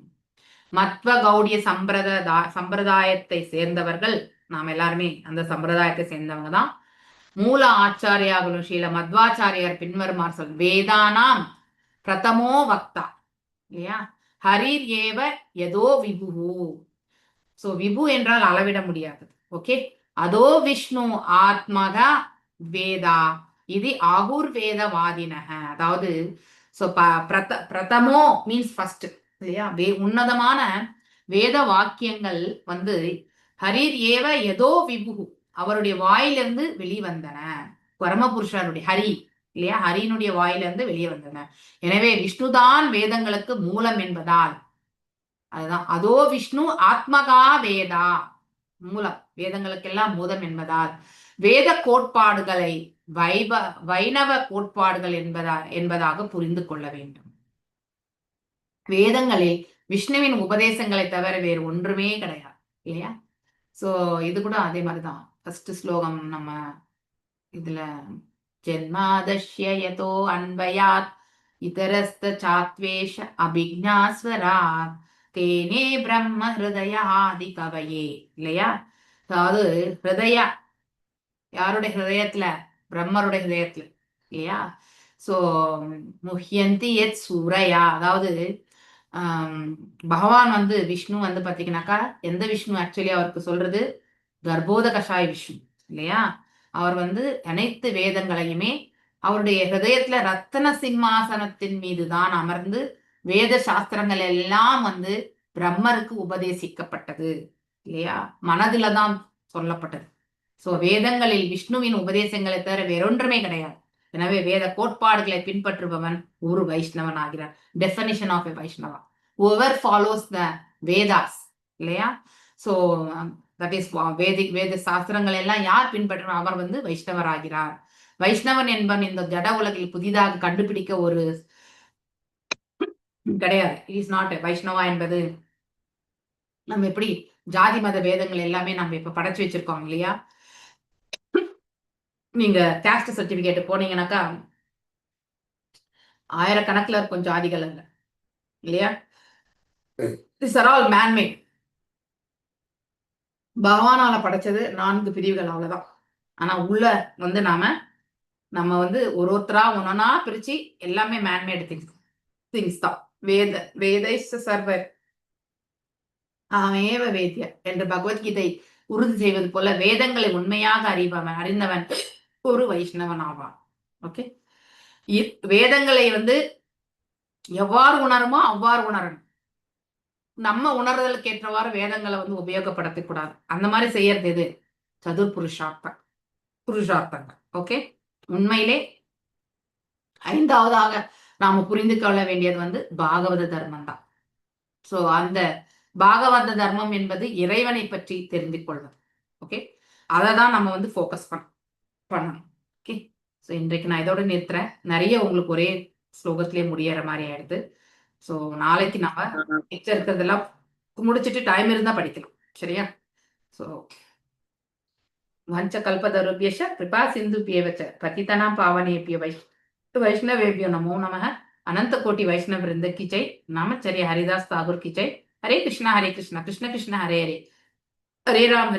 மத்வ கௌடிய சம்பிரதாயத்தை சேர்ந்தவர்கள் நாம் எல்லாருமே அந்த சம்பிரதாயத்தை சேர்ந்தவங்க தான். மூல ஆச்சாரியாகலும் ஸ்ரீல மத்வாச்சாரியார் பின்வருமாறு சொல் வேதானாம் பிரதமோ வக்தா, இல்லையா? ஹரிர் ஏவ எதோ விபு. சோ விபு என்றால் அளவிட முடியாது. ஓகே, அதோ விஷ்ணு ஆத்மகா வேதா இது ஆகுர் வேதவாதினக. அதாவது சோ பிரதமோ மீன்ஸ் ஃபர்ஸ்ட், இல்லையா? உன்னதமான வேத வாக்கியங்கள் வந்து ஹரிர் ஏவ எதோ விபு, அவருடைய வாயிலிருந்து வெளிவந்தன. பரமபுருஷருடைய ஹரி, இல்லையா, ஹரியினுடைய வாயிலிருந்து வெளியே வந்தன. எனவே விஷ்ணுதான் வேதங்களுக்கு மூலம் என்பதால் அதுதான் அதோ விஷ்ணு ஆத்மகா வேதா, மூலம் வேதங்களுக்கெல்லாம் மூலம் என்பதால் வேத கோட்பாடுகளை வைணவ கோட்பாடுகள் என்பதாக புரிந்து கொள்ள வேண்டும். வேதங்களில் விஷ்ணுவின் உபதேசங்களை தவிர வேறு ஒன்றுமே கிடையாது இல்லையா? சோ இது கூட அதே மாதிரிதான். ஃபர்ஸ்ட் ஸ்லோகம் நம்ம இதுல ஜென்மாதஷ்ய யதோ அன்வயாத் இதரஸ்த சாத்வேஷ அபிஜ்ஞாஸ்வராத் தேனே பிரம்ம ஹிருதய ஆதி கவயே இல்லையா? அதாவது ஹிருதய யாருடைய ஹிருதயத்துல? பிரம்மருடைய ஹிருதயத்துல இல்லையா? சோ முஹ்யந்தி யத் சூரையா, அதாவது பகவான் வந்து விஷ்ணு வந்து பாத்தீங்கன்னாக்கா, எந்த விஷ்ணு ஆக்சுவலி அவருக்கு சொல்றது கர்ப்போத கஷாய விஷ்ணு இல்லையா? அவர் வந்து அனைத்து வேதங்களையுமே அவருடைய ஹிருதயத்துல ரத்தன சிம்மாசனத்தின் மீதுதான் அமர்ந்து வேத சாஸ்திரங்கள் எல்லாம் வந்து பிரம்மருக்கு உபதேசிக்கப்பட்டது இல்லையா? மனதுல தான் சொல்லப்பட்டது. சோ வேதங்களில் விஷ்ணுவின் உபதேசங்களை தவிர வேறொன்றுமே கிடையாது. எனவே வேத கோட்பாடுகளை பின்பற்றுபவன் ஒரு வைஷ்ணவன் ஆகிறார். Definition of a Vaishnava, whoever follows the Vedas இல்லையா? சோ தட் இஸ் வேத சாஸ்திரங்கள் எல்லாம் யார் பின்பற்றணும் அவர் வந்து வைஷ்ணவர் ஆகிறார். வைஷ்ணவன் என்பவன் இந்த ஜட உலகில் புதிதாக கண்டுபிடிக்க ஒரு கிடையாது. இஸ் நாட் வைஷ்ணவா என்பது நம்ம எப்படி ஜாதி மத வேதங்கள் எல்லாமே நம்ம இப்ப படைச்சு வச்சிருக்கோம் இல்லையா? நீங்க கேஸ்ட் சர்டிபிகேட் போனீங்கன்னாக்கா ஆயிரக்கணக்கில் இருக்கும் ஜாதிகள் அல்ல இல்லையா? These are all man-made. பகவானால படைச்சது 4 பிரிவுகள் அவ்வளவுதான். ஆனா உள்ள வந்து நம்ம வந்து ஒருத்தரா ஒன்னா பிரிச்சு எல்லாமே மேன்மேட் திங்ஸ் தான். வேதை சர்வர் ஆமேவ வேத்ய என்று பகவத்கீதை உறுதி செய்வது போல வேதங்களை உண்மையாக அறிந்தவன் ஒரு வைஷ்ணவன் ஆவான். ஓகே, வேதங்களை வந்து எவ்வாறு உணருமோ அவ்வாறு உணரணும். நம்ம உணர்தலுக்கு ஏற்றவாறு வேதங்களை வந்து உபயோகப்படுத்த கூடாது. அந்த மாதிரி செய்யறது எது? சதுர் புருஷார்த்தங்கள். ஓகே, உண்மையிலே 5வதாக நாம புரிந்து கொள்ள வேண்டியது வந்து பாகவத தர்மம் தான். சோ அந்த பாகவத தர்மம் என்பது இறைவனை பற்றி தெரிந்து கொள்வது. ஓகே, அதை தான் நம்ம வந்து ஃபோக்கஸ் பண்ணணும். ஓகே, ஸோ இன்றைக்கு நான் இதோட நிறுத்துறேன். நிறைய உங்களுக்கு ஒரே ஸ்லோகத்திலே முடியற மாதிரி ஆயிடுது. ஸோ நாளைக்கு நம்ம மிச்சம் இருக்கிறதெல்லாம் முடிச்சுட்டு டைம் இருந்தா படிக்கலாம். சரியா? ஸோ வஞ்ச கல்பதருபியஷ கிருபா சிந்துபியவச்ச பதிதனாம் பாவனேபிய வைஷ்ணவேபியோ நமோ நமः. अनंत कोटि वैष्णव वृंद की जय. नामचर्य हरिदास ठाकुर की जय. हरे कृष्णा कृष्ण कृष्ण हरे हरे, हरे राम